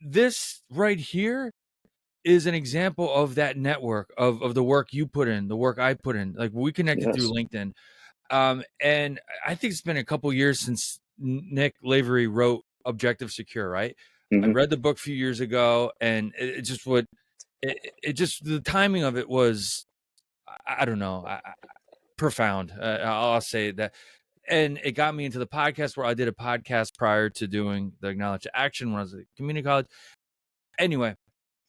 this right here is an example of that network of the work you put in, the work I put in. Like, we connected through Yes. LinkedIn. And I think it's been a couple years since Nick Lavery wrote Objective Secure, right? I Hmm. read the book a few years ago, and it just would, it just, the timing of it was, I don't know, profound. I'll say that. And it got me into the podcast, where I did a podcast prior to doing the Acknowledge Action when I was at community college. Anyway,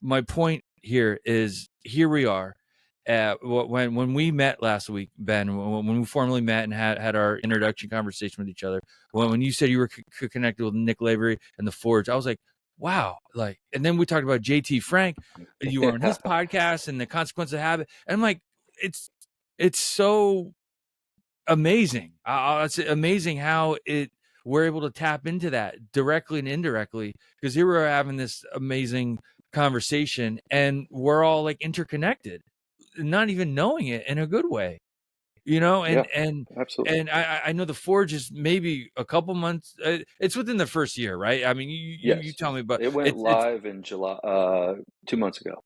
my point here is, here we are. When we met last week, Ben, when we formally met and had our introduction conversation with each other, when you said you were connected with Nick Lavery and the Forge, I was like, wow. Like, and then we talked about JT Frank. You were on his podcast and the Consequence of Habit. And I'm like, it's so amazing. It's amazing how we're able to tap into that directly and indirectly, because here we're having this amazing conversation and we're all like interconnected, not even knowing it, in a good way, Yeah, and absolutely. I know the Forge is maybe a couple months, it's within the first year, right? I mean, you Yes, tell yes. me, but It went it's live in July, 2 months ago.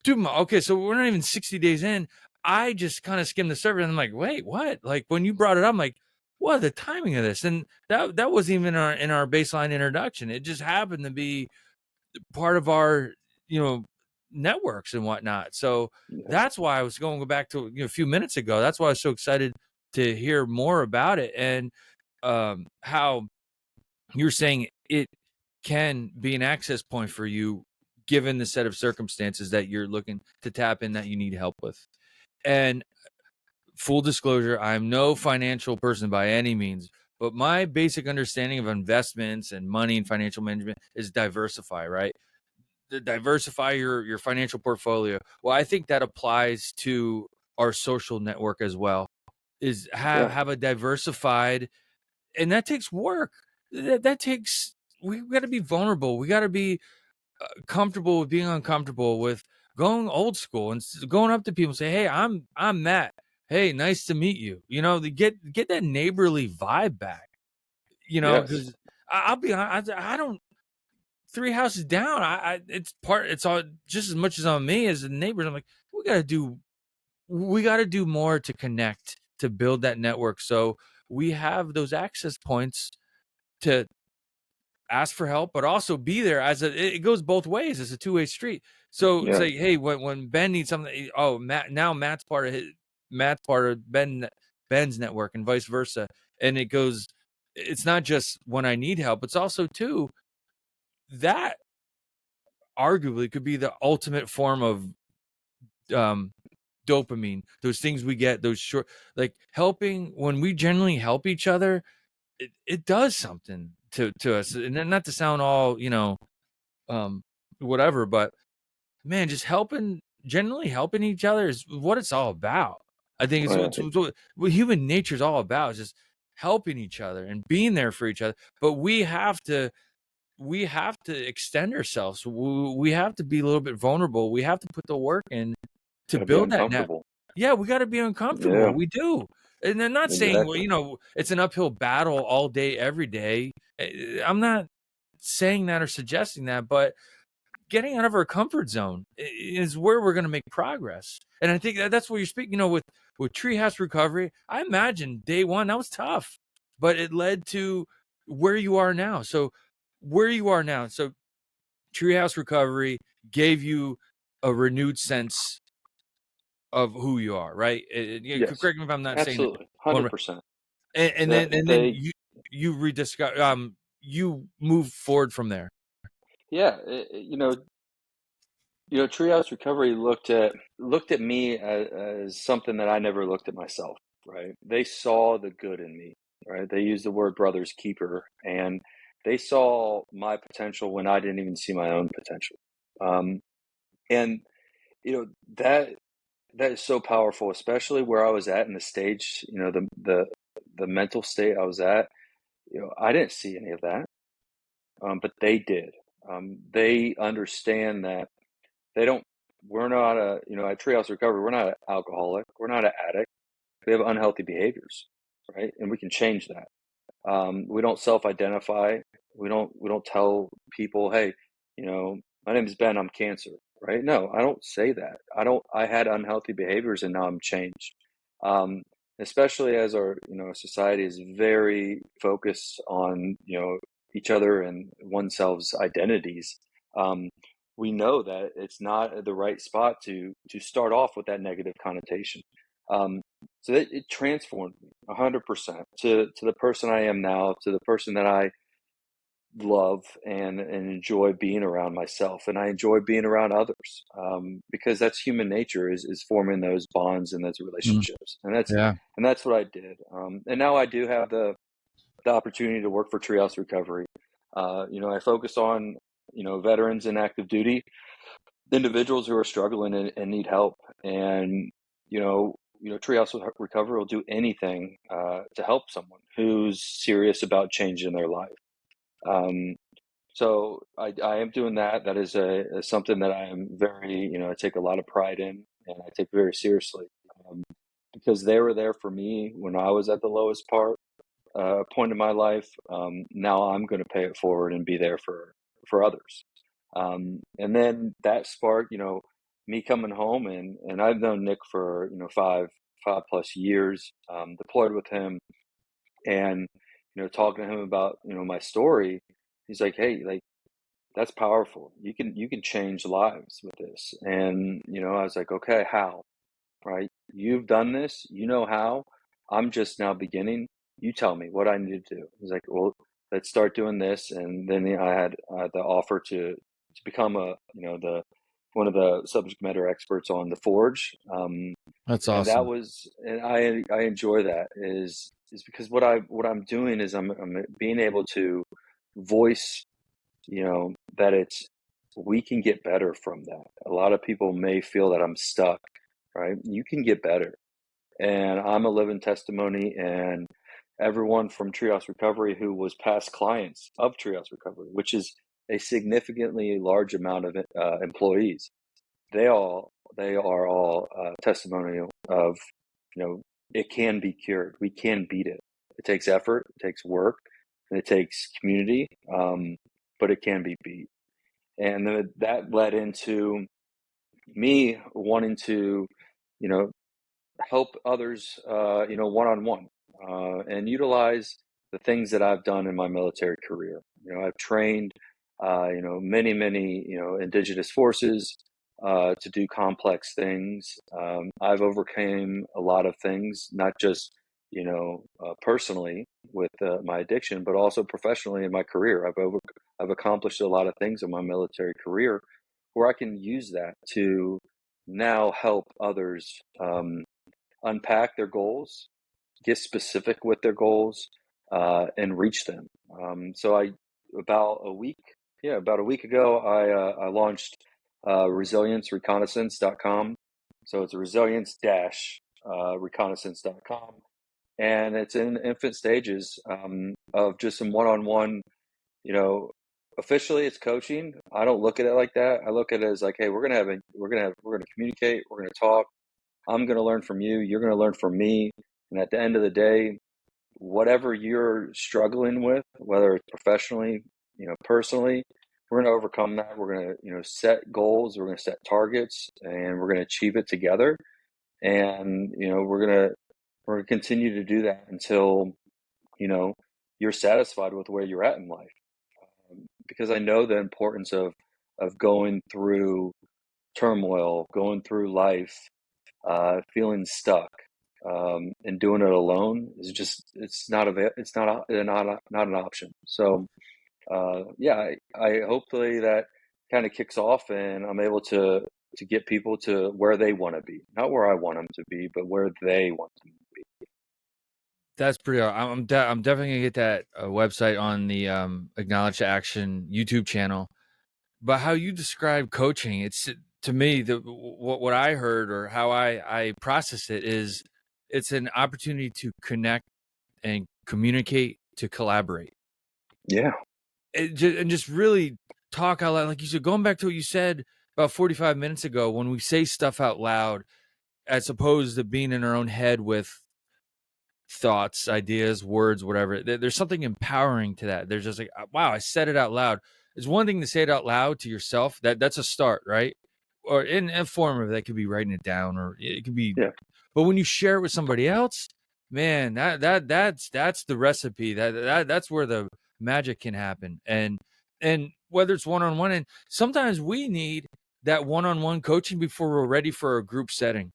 okay, so we're not even 60 days in. I just kind of skimmed the surface and I'm like, wait, what? Like, when you brought it up, I'm like, what, the timing of this? And that wasn't even in our baseline introduction. It just happened to be part of our, networks and whatnot. So Yes. that's why I was going back to, a few minutes ago. That's why I was so excited to hear more about it, and how you're saying it can be an access point for you, given the set of circumstances that you're looking to tap in, that you need help with. And full disclosure, I'm no financial person by any means, but my basic understanding of investments and money and financial management is diversify, right? To diversify your financial portfolio. Well, I think that applies to our social network as well. Is Yeah. have a diversified, and that takes work. That takes, we got to be vulnerable. We got to be comfortable with being uncomfortable, with going old school and going up to people and say, "Hey, I'm Matt. Hey, nice to meet you." To get that neighborly vibe back. Yes. Because I'll be honest, I don't. Three houses down, it's all just as much as on me as the neighbors. I'm like, we got to do more to connect, to build that network, so we have those access points to ask for help, but also be there it goes both ways. It's a two-way street. So Yeah. say, hey, when Ben needs something, oh, Matt's part of Ben's network, and vice versa. And it goes, it's not just when I need help, it's also too, that arguably could be the ultimate form of um dopamine. Those things we get, those short, like, helping, when we generally help each other, it does something to us. And then, not to sound all, um whatever, but man, just generally helping each other is what it's all about. I think Oh, it's yeah. what human nature is all about, is just helping each other and being there for each other. But we have to we have to extend ourselves. We have to be a little bit vulnerable. We have to put the work in to Gotta be build that net. uncomfortable. Yeah, we got to be uncomfortable. Yeah, We do. And they're not saying, well, exactly. it's an uphill battle all day, every day. I'm not saying that or suggesting that, but getting out of our comfort zone is where we're going to make progress. And I think that's what you're speaking, with Treehouse Recovery. I imagine day one, that was tough, but it led to where you are now. So Treehouse Recovery gave you a renewed sense of who you are, right? Yes, Correct me if I'm not saying it absolutely, one way. 100%. And then They you rediscover you move forward from there. Yeah, Treehouse Recovery looked at me as something that I never looked at myself, right? They saw the good in me, right? They used the word brother's keeper, and they saw my potential when I didn't even see my own potential. Um, and you know that that is so powerful, especially where I was at in the stage, the mental state I was at. I didn't see any of that, but they did. They understand that they don't. We're not at Treehouse Recovery. We're not an alcoholic. We're not an addict. We have unhealthy behaviors, right? And we can change that. We don't self-identify. We don't tell people, hey, my name is Ben. I'm cancer, right? No, I don't say that. I had unhealthy behaviors and now I'm changed. Um, Especially as our society is very focused on each other and oneself's identities. Um, we know that it's not the right spot to start off with that negative connotation. Um, so it transformed me 100% to the person I am now, to the person that I love and enjoy being around myself, and I enjoy being around others, because that's human nature is forming those bonds and those Mm, relationships, and that's yeah. and that's what I did. And now I do have the opportunity to work for Treehouse Recovery. I focus on veterans and active duty individuals who are struggling and need help. And Treehouse Recovery will do anything to help someone who's serious about changing their life. Um, so I am doing that. That is something that I am very, I take a lot of pride in, and I take very seriously, because they were there for me when I was at the lowest point in my life. Now I'm going to pay it forward and be there for others. And then that sparked, me coming home, and I've known Nick for five plus years, deployed with him, and talking to him about my story. He's like, hey, like, that's powerful. You can change lives with this. And I was like, okay, how? Right? You've done this, you know how. I'm just now beginning. You tell me what I need to do. He's like, well, let's start doing this. And then I had the offer to become the one of the subject matter experts on the Forge. That's And that awesome. was, and I enjoy that is because what I'm doing is I'm being able to voice, that we can get better from that. A lot of people may feel that I'm stuck, right? You can get better. And I'm a living testimony. And everyone from Treehouse Recovery who was past clients of Treehouse Recovery, which is a significantly large amount of employees, they are all testimonial of, it can be cured. We can beat it. It takes effort, it takes work, and it takes community, but it can be beat. And that led into me wanting to, you know, help others, one on one, and utilize the things that I've done in my military career. I've trained, many, many, indigenous forces to do complex things. I've overcame a lot of things, not just, personally with my addiction, but also professionally in my career. I've accomplished a lot of things in my military career where I can use that to now help others. Unpack their goals, get specific with their goals, and reach them. So about a week, yeah, about a week ago, I launched resiliencereconnaissance.com. So it's resilience reconnaissance.com. And it's in infant stages of just some one-on-one, you know, officially it's coaching. I don't look at it like that. I look at it as like, hey, we're gonna communicate, we're gonna talk. I'm gonna learn from you, you're gonna learn from me, and at the end of the day, whatever you're struggling with, whether it's professionally, personally, we're going to overcome that. We're going to, set goals. We're going to set targets, and we're going to achieve it together. And we're going to continue to do that until you're satisfied with where you're at in life. Because I know the importance of going through turmoil, going through life, feeling stuck, and doing it alone is just not an option. So yeah, I hopefully that kind of kicks off, and I'm able to get people to where they want to be, not where I want them to be, but where they want them to be. That's pretty. I'm definitely gonna get that website on the Acknowledge to Action YouTube channel. But how you describe coaching, it's to me what I heard or how I process it is it's an opportunity to connect and communicate, to collaborate. Yeah. And just really talk out loud. Like you said, going back to what you said about 45 minutes ago, when we say stuff out loud, as opposed to being in our own head with thoughts, ideas, words, whatever, there's something empowering to that. There's just like, wow, I said it out loud. It's one thing to say it out loud to yourself. That's a start, right? Or in a form of that could be writing it down, or it could be, Yeah. but when you share it with somebody else, man, that's the recipe. That's where the magic can happen. And whether it's one-on-one, and sometimes we need that one-on-one coaching before we're ready for a group setting.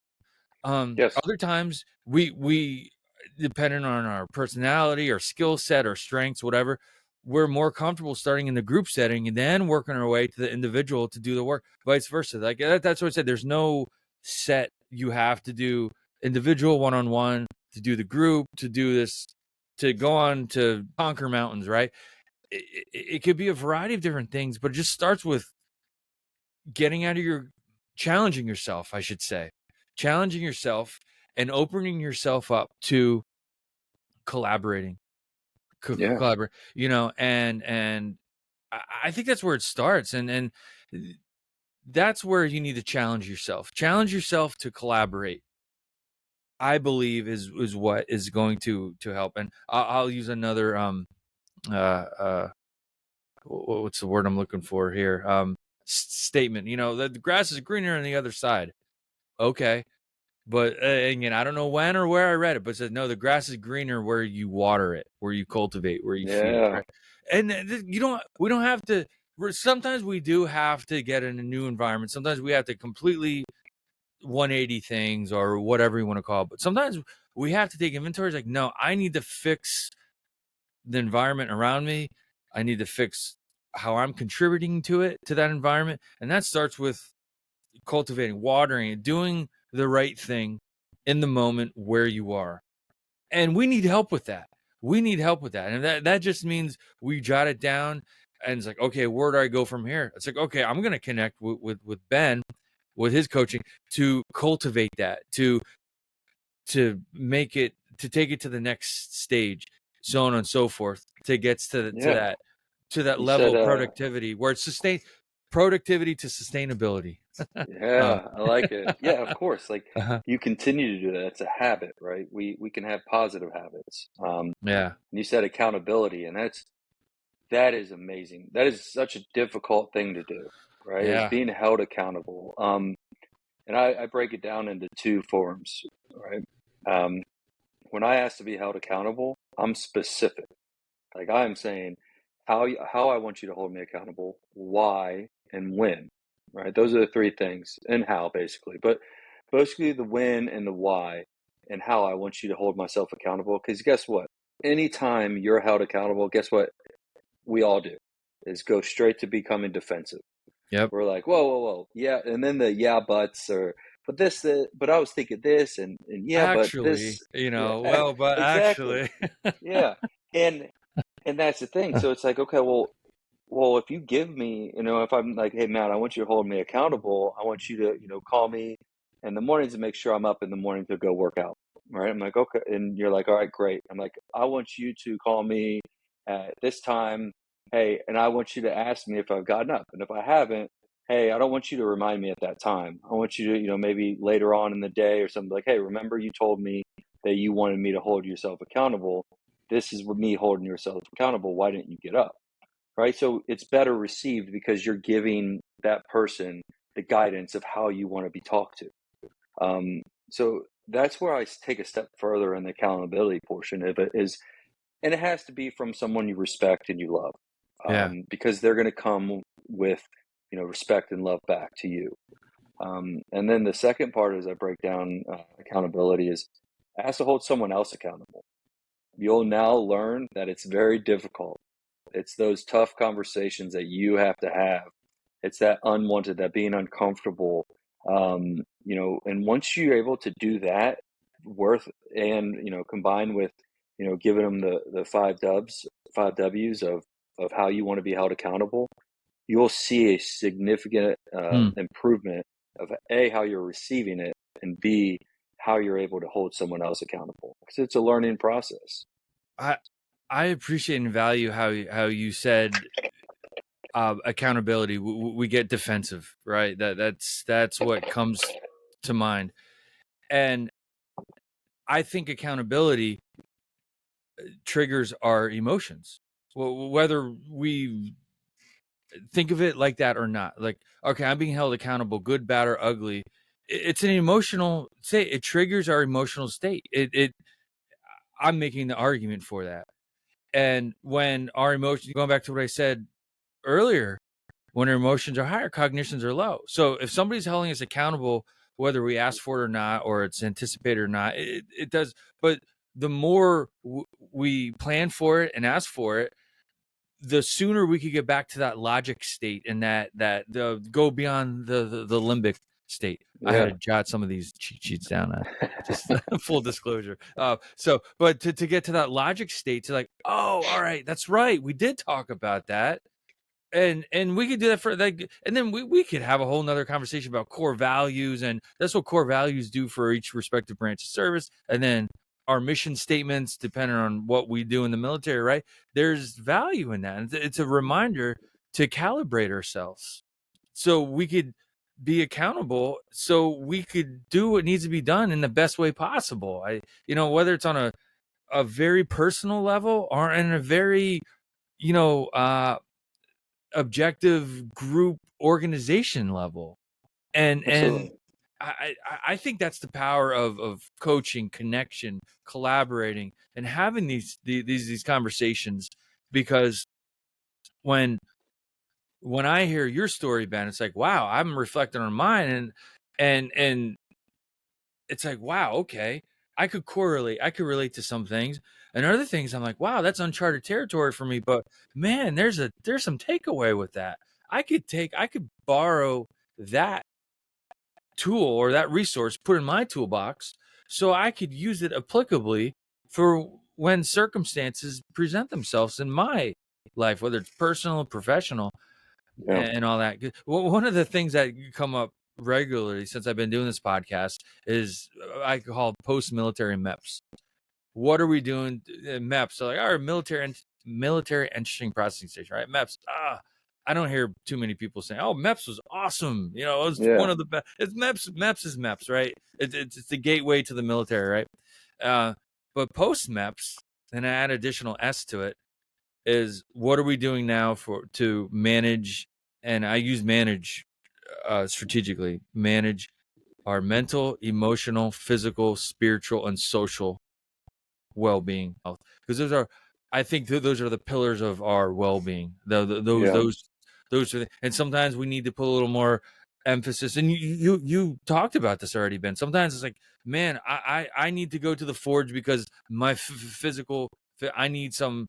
Yes. Other times we depending on our personality or skill set or strengths, whatever, we're more comfortable starting in the group setting and then working our way to the individual to do the work, vice versa. Like that's what I said. There's no set. You have to do individual one-on-one to do the group, to do this, to go on to conquer mountains, right? It could be a variety of different things, but it just starts with getting out of your challenging yourself, I should say, challenging yourself and opening yourself up to collaborating, Yeah. collaborate, and I think that's where it starts. And that's where you need to challenge yourself to collaborate. I believe is what is going to help. And I'll use another, what's the word I'm looking for here? Statement, the grass is greener on the other side. Okay. But again, I don't know when or where I read it, but it says no, the grass is greener where you water it, where you cultivate, where you feed it, Yeah. right? And we don't have to. Sometimes we do have to get in a new environment. Sometimes we have to completely 180 things or whatever you want to call it. But sometimes we have to take inventory. It's like, no, I need to fix the environment around me. I need to fix how I'm contributing to that environment, and that starts with cultivating, watering, and doing the right thing in the moment where you are. And we need help with that. And that just means we jot it down and it's like, okay, where do I go from here? It's like, okay, I'm going to connect with Ben, with his coaching, to cultivate that, to make it, to take it to the next stage, so on and so forth, to get Yeah. to that You level said, of productivity where it's productivity to sustainability. um, yeah, I like it. Yeah, of course. Like uh-huh. you continue to do that. It's a habit, right? We can have positive habits. Yeah. And you said accountability, and that is amazing. That is such a difficult thing to do, right? Is Yeah. being held accountable. And I break it down into two forms, right? Um, when I ask to be held accountable, I'm specific. Like I am saying how I want you to hold me accountable, why, and when, right? Those are the three things, and how basically. But basically the when and the why and how I want you to hold myself accountable. Because guess what? Anytime you're held accountable, guess what? We all do is go straight to becoming defensive. Yep. We're like, whoa, whoa, whoa, yeah, and then the yeah buts or but I was thinking this and yeah, but Actually, this, yeah, well, but exactly, actually, yeah, and that's the thing. So it's like, okay, well, if you give me, if I'm like, hey, Matt, I want you to hold me accountable. I want you to, call me in the mornings and make sure I'm up in the morning to go work out. Right? I'm like, okay, and you're like, all right, great. I'm like, I want you to call me at this time hey, and I want you to ask me if I've gotten up. And if I haven't, hey, I don't want you to remind me at that time. I want you to, maybe later on in the day or something like, hey, remember you told me that you wanted me to hold yourself accountable. This is me holding yourself accountable. Why didn't you get up? Right. So it's better received because you're giving that person the guidance of how you want to be talked to. So that's where I take a step further in the accountability portion of it is, and it has to be from someone you respect and you love, Yeah. because they're going to come with, respect and love back to you. And then the second part, as I break down accountability, is ask to hold someone else accountable. You'll now learn that it's very difficult. It's those tough conversations that you have to have. It's that unwanted, that being uncomfortable. And once you're able to do that, combined with, giving them the five W's of how you want to be held accountable, you'll see a significant Hmm. improvement of A, how you're receiving it, and B, how you're able to hold someone else accountable, because it's a learning process. I appreciate and value how you said accountability. We get defensive, right? That's what comes to mind, and I think accountability triggers our emotions, whether we think of it like that or not. Like, okay, I'm being held accountable, good, bad, or ugly. It's an emotional state. It triggers our emotional state. I'm making the argument for that. And when our emotions, going back to what I said earlier, when our emotions are high, our cognitions are low. So if somebody's holding us accountable, whether we ask for it or not, or it's anticipated or not, it does. But the more we plan for it and ask for it, the sooner we could get back to that logic state and that the go beyond the limbic state. I had Yeah. to jot some of these cheat sheets down. Just full disclosure. But to get to that logic state, to like, oh, all right, that's right, we did talk about that, and we could do that for like, and then we could have a whole nother conversation about core values, and that's what core values do for each respective branch of service, and then our mission statements, depending on what we do in the military, right? There's value in that. It's a reminder to calibrate ourselves so we could be accountable, so we could do what needs to be done in the best way possible. Whether it's on a very personal level or in a very, you know, uh, objective group organization level. And Absolutely. I think that's the power of coaching, connection, collaborating, and having these conversations. Because when I hear your story, Ben, it's like, wow, I'm reflecting on mine, and it's like, wow, okay, I could correlate, I could relate to some things, and other things I'm like, wow, that's uncharted territory for me. But man, there's some takeaway with that. I could borrow that tool or that resource, put in my toolbox, so I could use it applicably for when circumstances present themselves in my life, whether it's personal, professional, Yeah. and all that. One of the things that come up regularly since I've been doing this podcast is I call post-military MEPS. What are we doing? MEPS, so like our military entering processing station, right? MEPS. I don't hear too many people saying, "Oh, MEPS was awesome." It was one Yeah. of the best. It's MEPS. MEPS is MEPS, right? It's the gateway to the military, right? But post MEPS, and I add additional S to it, is what are we doing now to manage? And I use manage strategically. Manage our mental, emotional, physical, spiritual, and social well-being health, because I think those are the pillars of our well-being. Yeah. Those are and sometimes we need to put a little more emphasis, and you talked about this already, Ben. Sometimes it's like, man, I need to go to the forge because my physical I need some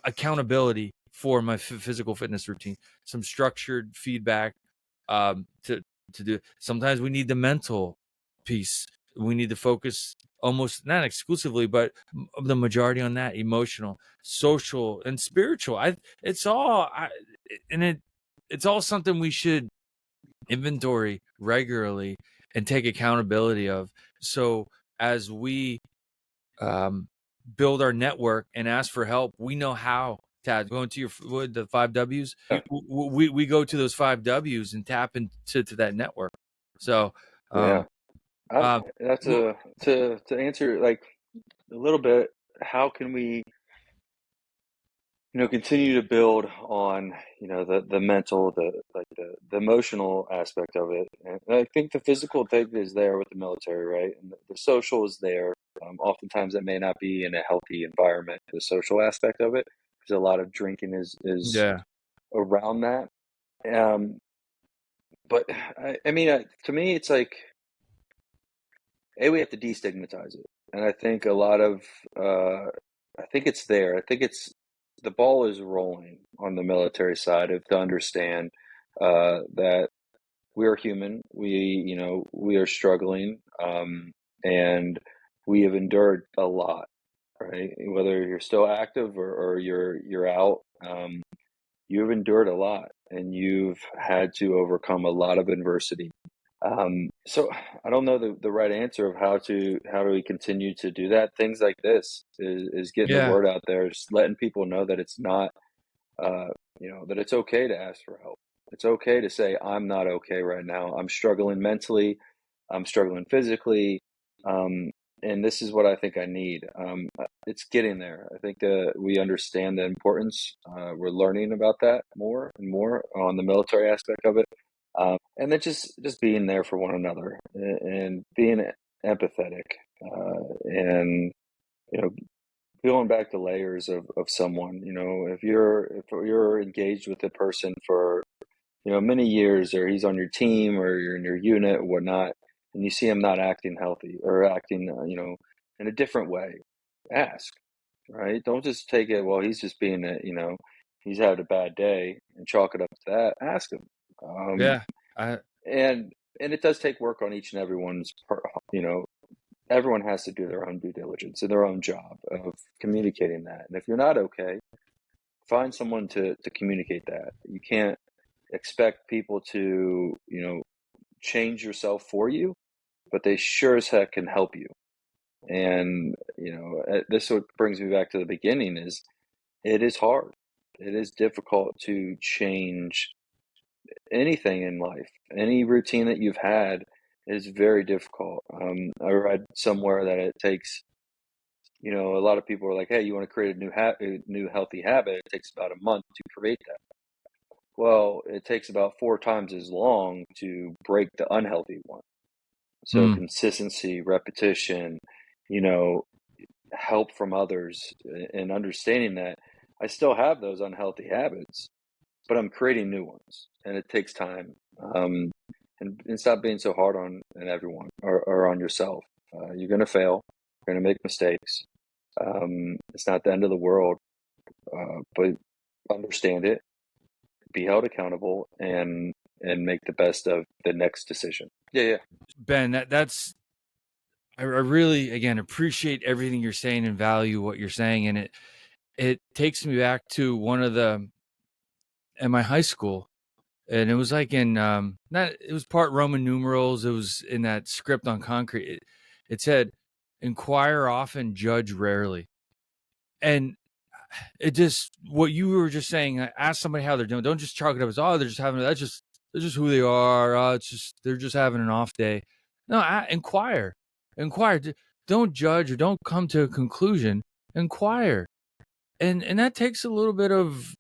accountability for my physical fitness routine, some structured feedback, to do. Sometimes we need the mental piece. We need to focus almost not exclusively, but the majority on that: emotional, social, and spiritual. It's all, it's all something we should inventory regularly and take accountability of. So as we build our network and ask for help, we know how Tad, going to the 5 Ws. Yeah. We go to those 5 Ws and tap into that network. So, Yeah. That's well, to answer like a little bit, how can we, continue to build on, the mental, the emotional aspect of it. And I think the physical thing is there with the military, right? And the social is there. Oftentimes it may not be in a healthy environment, the social aspect of it, because a lot of drinking is yeah, around that. Um, but I mean, to me, it's like, we have to destigmatize it. And I think a lot of, I think it's there. I think the ball is rolling on the military side of to understand that we are human. We are struggling, and we have endured a lot, right? Whether you're still active or you're out, you've endured a lot, and you've had to overcome a lot of adversity. So I don't know the right answer of how do we continue to do that. Things like this is getting the yeah, word out there, just letting people know that it's not, that it's okay to ask for help. It's okay to say, I'm not okay right now. I'm struggling mentally. I'm struggling physically. Um, and this is what I think I need. It's getting there. I think that we understand the importance. We're learning about that more and more on the military aspect of it. And then just being there for one another and being empathetic, and, you know, peeling back the layers of someone. If you're engaged with a person for, many years, or he's on your team or you're in your unit or whatnot, and you see him not acting healthy or acting, in a different way, ask, right? Don't just take it, well, he's just being he's had a bad day, and chalk it up to that. Ask him. Um, yeah. I and it does take work on each and everyone's part. Everyone has to do their own due diligence and their own job of communicating that. And if you're not okay, find someone to communicate that. You can't expect people to, change yourself for you, but they sure as heck can help you. And, this what brings me back to the beginning is, it is hard. It is difficult to change anything in life. Any routine that you've had is very difficult. I read somewhere that it takes, a lot of people are like, hey, you want to create a new healthy habit? It takes about a month to create that. Well, it takes about 4 times as long to break the unhealthy one. So mm, consistency, repetition, you know, help from others, and understanding that I still have those unhealthy habits, but I'm creating new ones, and it takes time. And stop being so hard on everyone, or on yourself. You're going to fail. You're going to make mistakes. It's not the end of the world, but understand it, be held accountable, and make the best of the next decision. Yeah, Ben, that's I really, again, appreciate everything you're saying and value what you're saying, and it takes me back to one of the in my high school, and it was like in not it was part Roman numerals. It was in that script on concrete. It said, "Inquire often, judge rarely," and it just what you were just saying. Ask somebody how they're doing. Don't just chalk it up as, oh, they're just having that's just who they are. It's just they're just having an off day. No, inquire. Don't judge or don't come to a conclusion. Inquire, and that takes a little bit of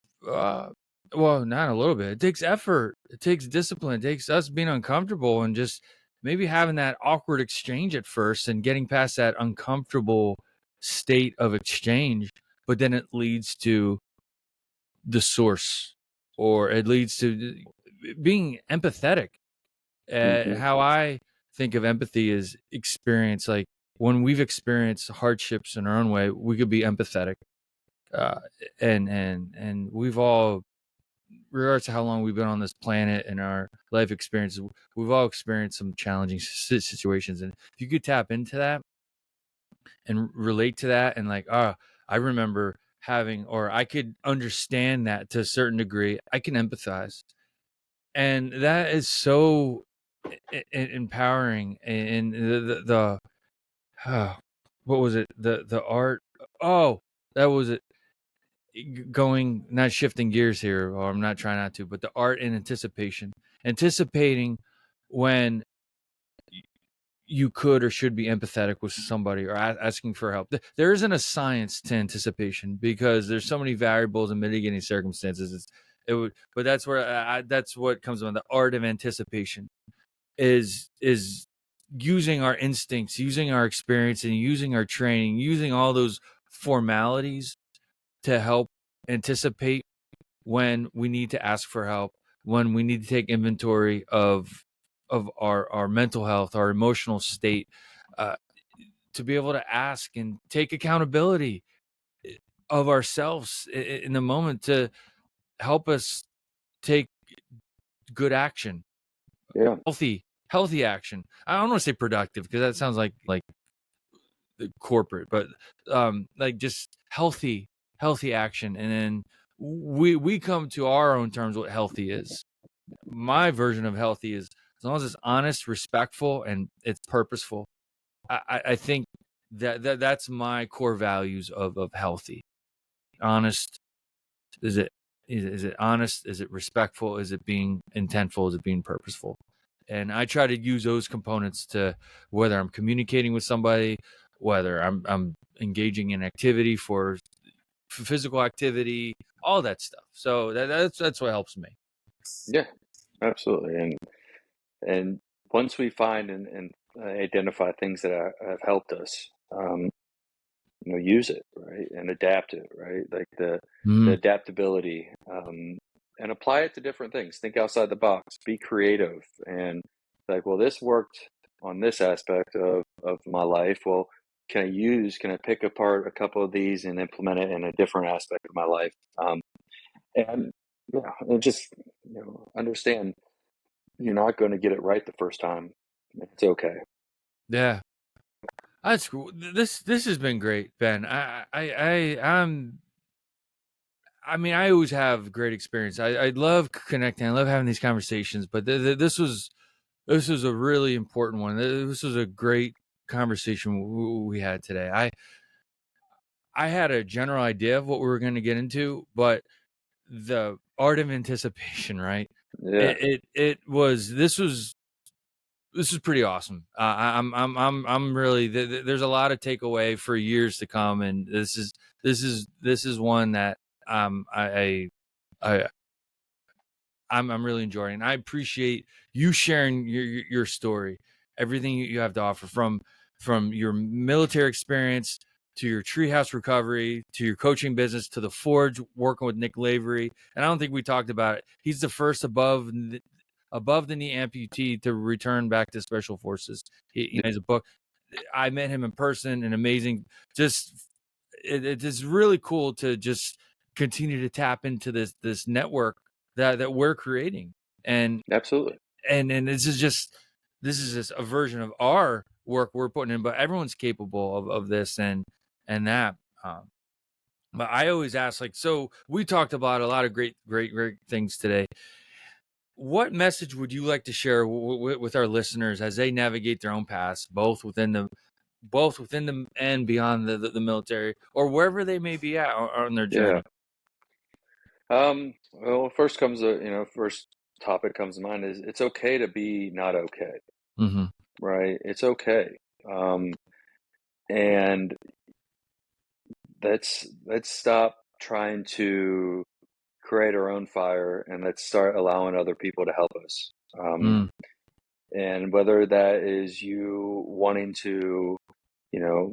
well, not a little bit. It takes effort. It takes discipline. It takes us being uncomfortable and just maybe having that awkward exchange at first and getting past that uncomfortable state of exchange, but then it leads to the source, or it leads to being empathetic. hmm How I think of empathy is experience. Like when we've experienced hardships in our own way, we could be empathetic. Uh, and we've all, regardless of how long we've been on this planet and our life experiences, we've all experienced some challenging situations. And if you could tap into that and relate to that, and like, I remember having, or I could understand that to a certain degree, I can empathize, and that is so empowering. And the what was it, the art, oh, that was it, going, not shifting gears here, or I'm not trying not to, but the art in anticipation, anticipating when you could or should be empathetic with somebody or asking for help. There isn't a science to anticipation because there's so many variables and mitigating circumstances. But that's where that's what comes on. The art of anticipation is using our instincts, using our experience, and using our training, using all those formalities to help anticipate when we need to ask for help, when we need to take inventory of our mental health, our emotional state, uh, to be able to ask and take accountability of ourselves in the moment to help us take good action, Yeah. healthy action. I don't want to say productive because that sounds like corporate, but like just healthy action. And then we come to our own terms what healthy is. My version of healthy is as long as it's honest, respectful, and it's purposeful. I think that's my core values of healthy. Honest, is it honest? Is it respectful? Is it being intentful? Is it being purposeful? And I try to use those components to whether I'm communicating with somebody, whether I'm engaging in activity for physical activity, all that stuff. So that's what helps me. Yeah, absolutely. And once we find and identify things that have helped us, use it, right, and adapt it, right, like the Mm, adaptability, and apply it to different things. Think outside the box. Be creative, and like, well, this worked on this aspect of my life. Well, can I pick apart a couple of these and implement it in a different aspect of my life? And yeah, and just understand you're not going to get it right the first time. It's okay. yeah, that's cool. This has been great, Ben. I mean, I always have great experience. I love connecting. I love having these conversations. But this was a really important one. This was a great conversation we had today. I had a general idea of what we were going to get into, but the art of anticipation, right? Yeah, It was this was pretty awesome. I'm really there's a lot of takeaway for years to come, and this is one that I I'm really enjoying. And I appreciate you sharing your story, everything you have to offer from your military experience to your treehouse recovery to your coaching business to the forge working with Nick Lavery. And I don't think we talked about it. He's the first above the knee amputee to return back to special forces. He has a book. I met him in person, and amazing. Just it is really cool to just continue to tap into this network that we're creating, and absolutely. and this is just a version of our work we're putting in, but everyone's capable of this and that. Um, but I always ask, like, so we talked about a lot of great things today. What message would you like to share with our listeners as they navigate their own paths, both within the and beyond the military, or wherever they may be at on their Yeah. journey? Well, first topic comes to mind is it's okay to be not okay, Mm-hmm. right? It's okay. Um, and let's stop trying to create our own fire and let's start allowing other people to help us. Mm, And whether that is you wanting to, you know,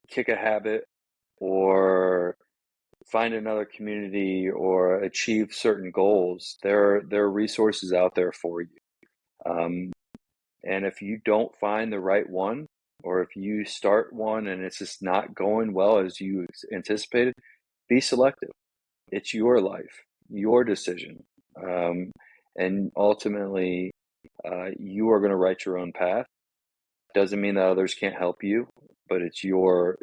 kick a habit or find another community or achieve certain goals, there are resources out there for you. Um, and if you don't find the right one, or if you start one and it's just not going well as you anticipated, be selective. It's your life, your decision. And ultimately, you are going to write your own path. Doesn't mean that others can't help you, but it's your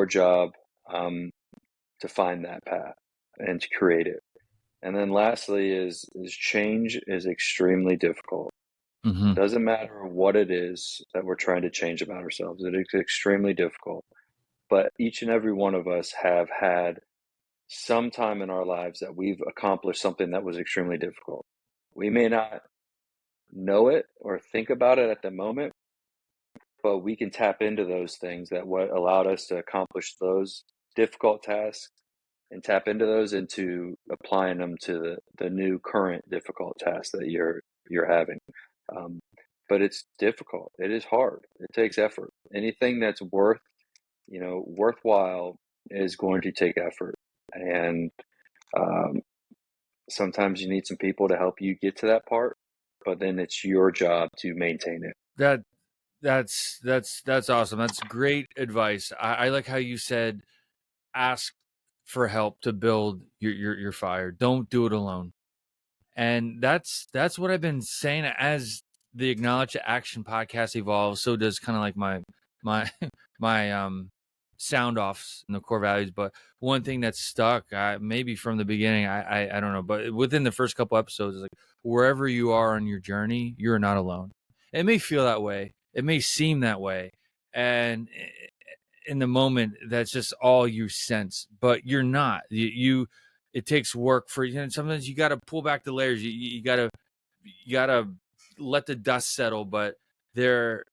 job, to find that path and to create it. And then lastly is change is extremely difficult. mm-hmm. Doesn't matter what it is that we're trying to change about ourselves. It is extremely difficult. But each and every one of us have had sometime in our lives that we've accomplished something that was extremely difficult. We may not know it or think about it at the moment, but we can tap into those things that what allowed us to accomplish those difficult tasks and tap into those into applying them to the new current difficult task that you're having. Um, but it's difficult. It is hard. It takes effort. Anything that's worthwhile is going to take effort. And um, sometimes you need some people to help you get to that part, but then it's your job to maintain it. That that's awesome. That's great advice. I like how you said ask for help to build your fire. Don't do it alone. And that's what I've been saying as the Acknowledge to Action podcast evolves. So does kind of like my my sound offs and the core values. But one thing that's stuck, maybe from the beginning, I don't know, but within the first couple episodes, is like wherever you are on your journey, you're not alone. It may feel that way. It may seem that way, and in the moment, that's just all you sense. But you're not. You it takes work for you. And sometimes you got to pull back the layers. You got to let the dust settle. But they're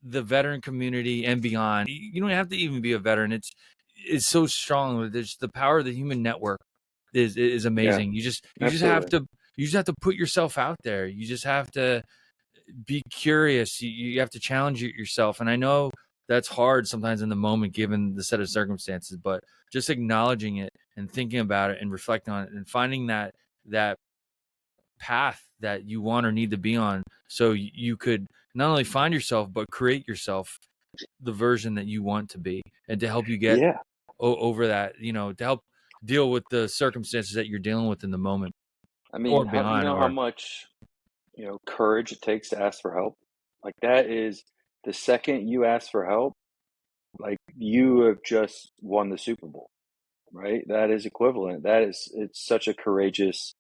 the veteran community and beyond. You don't have to even be a veteran. It's so strong. There's the power of the human network is Yeah, amazing. You just have absolutely. to put yourself out there. You just have to be curious. You have to challenge yourself. And I know that's hard sometimes in the moment given the set of circumstances, but just acknowledging it and thinking about it and reflecting on it and finding that path that you want or need to be on so you could not only find yourself but create yourself the version that you want to be and to help you get Yeah. over that, to help deal with the circumstances that you're dealing with in the moment I mean, or you beyond know how or much, courage it takes to ask for help? Like that is the second you ask for help, like you have just won the Super Bowl, right? That is equivalent. It's such a courageous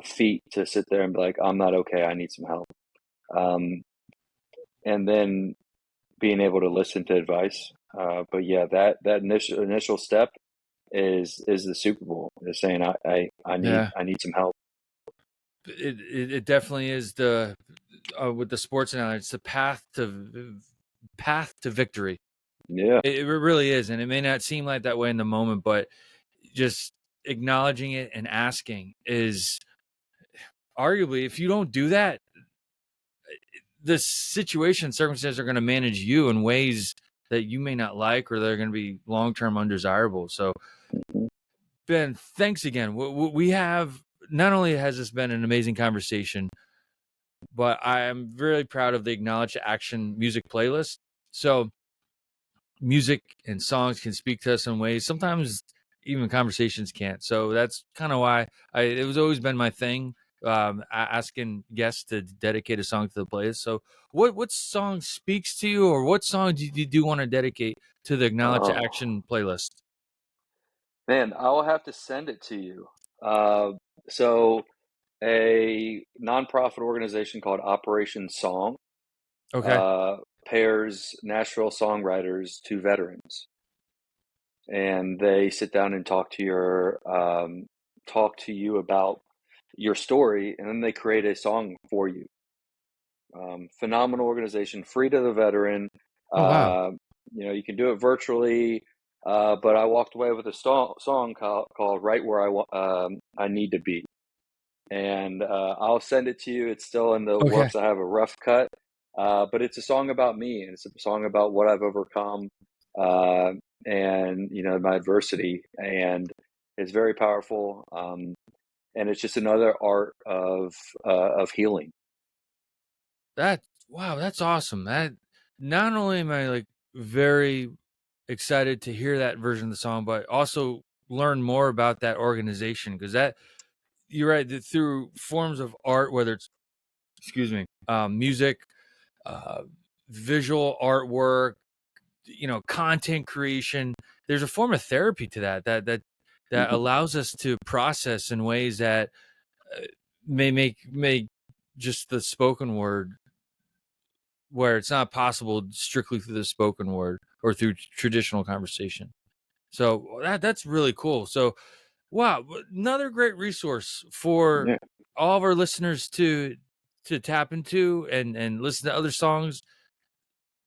feat to sit there and be like, I'm not okay, I need some help. Um, and then being able to listen to advice. But yeah, that initial step is the Super Bowl. Is saying I need yeah, I need some help. it definitely is the with the sports analogy, it's the path to victory. Yeah, It really is, and it may not seem like that way in the moment, but just acknowledging it and asking is arguably, if you don't do that, the situation circumstances are going to manage you in ways that you may not like or they're going to be long-term undesirable. So Ben, thanks again. We have not only has this been an amazing conversation, but I am really proud of the Acknowledge Action music playlist. So music and songs can speak to us in ways sometimes even conversations can't. So that's kind of why it was always been my thing, asking guests to dedicate a song to the playlist. So what song speaks to you, or what song do you want to dedicate to the Acknowledge oh Action playlist? man, I will have to send it to you. Uh, so a nonprofit organization called Operation Song Okay. uh, pairs Nashville songwriters to veterans, and they sit down and talk to you about your story, and then they create a song for you. Phenomenal organization, free to the veteran. Oh wow. Uh, you can do it virtually, but I walked away with a song called "Right Where I Need to Be," and I'll send it to you. It's still in the Okay. works. I have a rough cut, but it's a song about me, and it's a song about what I've overcome, uh, and my adversity, and it's very powerful. And it's just another art of healing. That wow, that's awesome. That not only am I like very excited to hear that version of the song, but also learn more about that organization because that you're right that through forms of art, whether it's excuse me, music, uh, visual artwork, content creation. There's a form of therapy to that Mhm. allows us to process in ways that may just the spoken word where it's not possible strictly through the spoken word or through traditional conversation. So that's really cool. So, wow, another great resource for all of our listeners to tap into and listen to other songs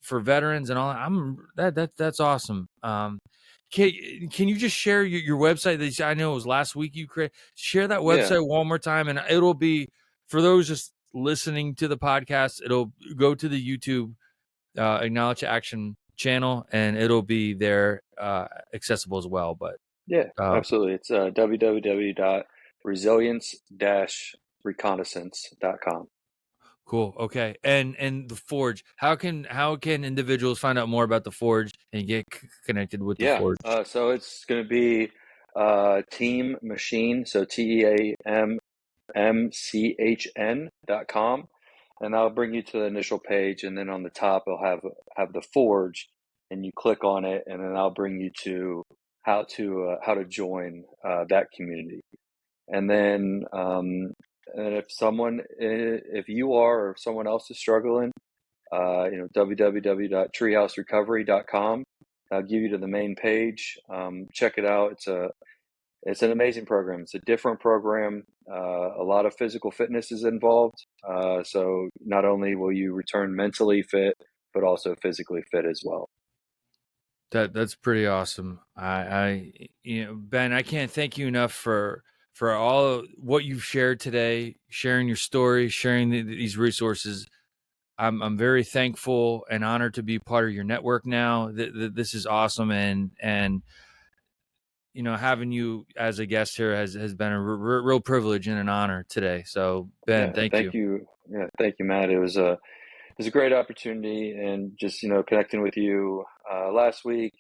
for veterans and all. That's awesome. Can you just share your website that I know it was last week you created? Share that Yeah. website one more time, and it'll be for those just listening to the podcast. It'll go to the YouTube Acknowledge Action channel, and it'll be there accessible as well. But Yeah, absolutely. It's www.resilience-reconnaissance.com. Cool. Okay. And the Forge. How can individuals find out more about the Forge and get connected with the Forge? So it's going to be Team Machine, so TEAMMCHN.com, and that'll bring you to the initial page, and then on the top it'll have the Forge, and you click on it, and then I'll bring you to how to join that community. And then and if you are or someone else is struggling, www.treehouserecovery.com. I'll give you to the main page. Check it out. It's an amazing program. It's a different program. A lot of physical fitness is involved. So not only will you return mentally fit, but also physically fit as well. That's pretty awesome. Ben, I can't thank you enough for all what you've shared today, sharing your story, sharing these resources. I'm very thankful and honored to be part of your network now. This is awesome, and having you as a guest here has been a real privilege and an honor today. So Ben, thank you. Yeah, thank you, Matt. It was a great opportunity, and just connecting with you last week.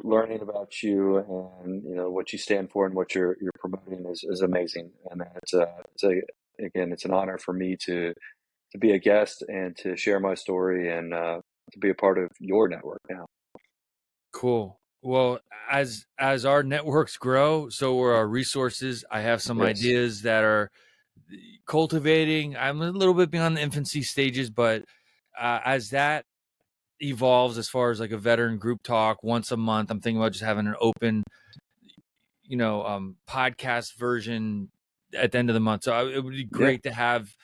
Learning about you and what you stand for and what you're promoting is amazing, and it's an honor for me to be a guest and to share my story and to be a part of your network now. Cool. Well, as our networks grow, so are our resources. I have some ideas that are cultivating. I'm a little bit beyond the infancy stages, but as that evolves, as far as like a veteran group talk once a month, I'm thinking about just having an open, podcast version at the end of the month. So it would be great to have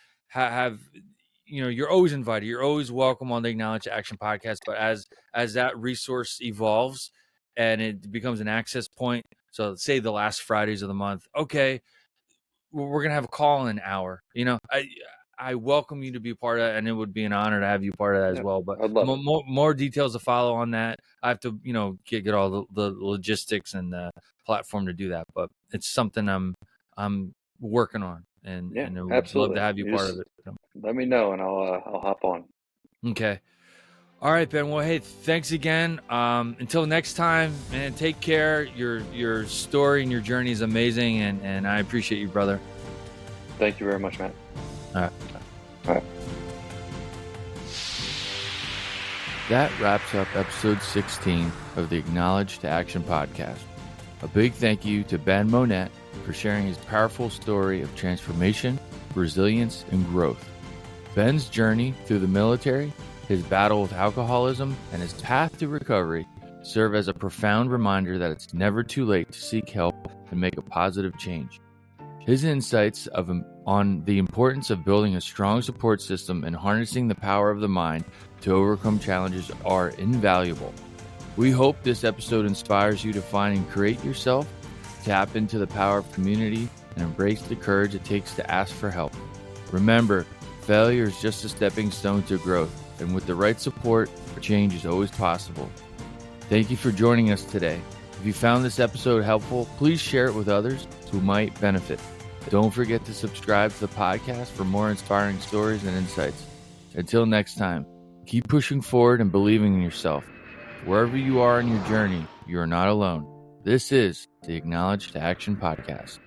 you're always invited. You're always welcome on the Acknowledge Action podcast. But as that resource evolves and it becomes an access point, so let's say the last Fridays of the month, okay, we're gonna have a call in an hour. I welcome you to be a part of that, and it would be an honor to have you part of that as well. But more details to follow on that. I have to get all the logistics and the platform to do that. But it's something I'm working on, and I would absolutely love to have you part of it. Let me know, and I'll hop on. Okay. All right, Ben. Well, hey, thanks again. Until next time, man, take care. Your story and your journey is amazing, and I appreciate you, brother. Thank you very much, Matt. All right. All right. That wraps up episode 16 of the Acknowledge to Action podcast. A big thank you to Ben Monnette for sharing his powerful story of transformation, resilience, and growth. Ben's journey through the military, his battle with alcoholism, and his path to recovery serve as a profound reminder that it's never too late to seek help and make a positive change. His insights on the importance of building a strong support system and harnessing the power of the mind to overcome challenges are invaluable. We hope this episode inspires you to find and create yourself, tap into the power of community, and embrace the courage it takes to ask for help. Remember, failure is just a stepping stone to growth, and with the right support, change is always possible. Thank you for joining us today. If you found this episode helpful, please share it with others who might benefit. Don't forget to subscribe to the podcast for more inspiring stories and insights. Until next time, keep pushing forward and believing in yourself. Wherever you are in your journey, you are not alone. This is the Acknowledge to Action podcast.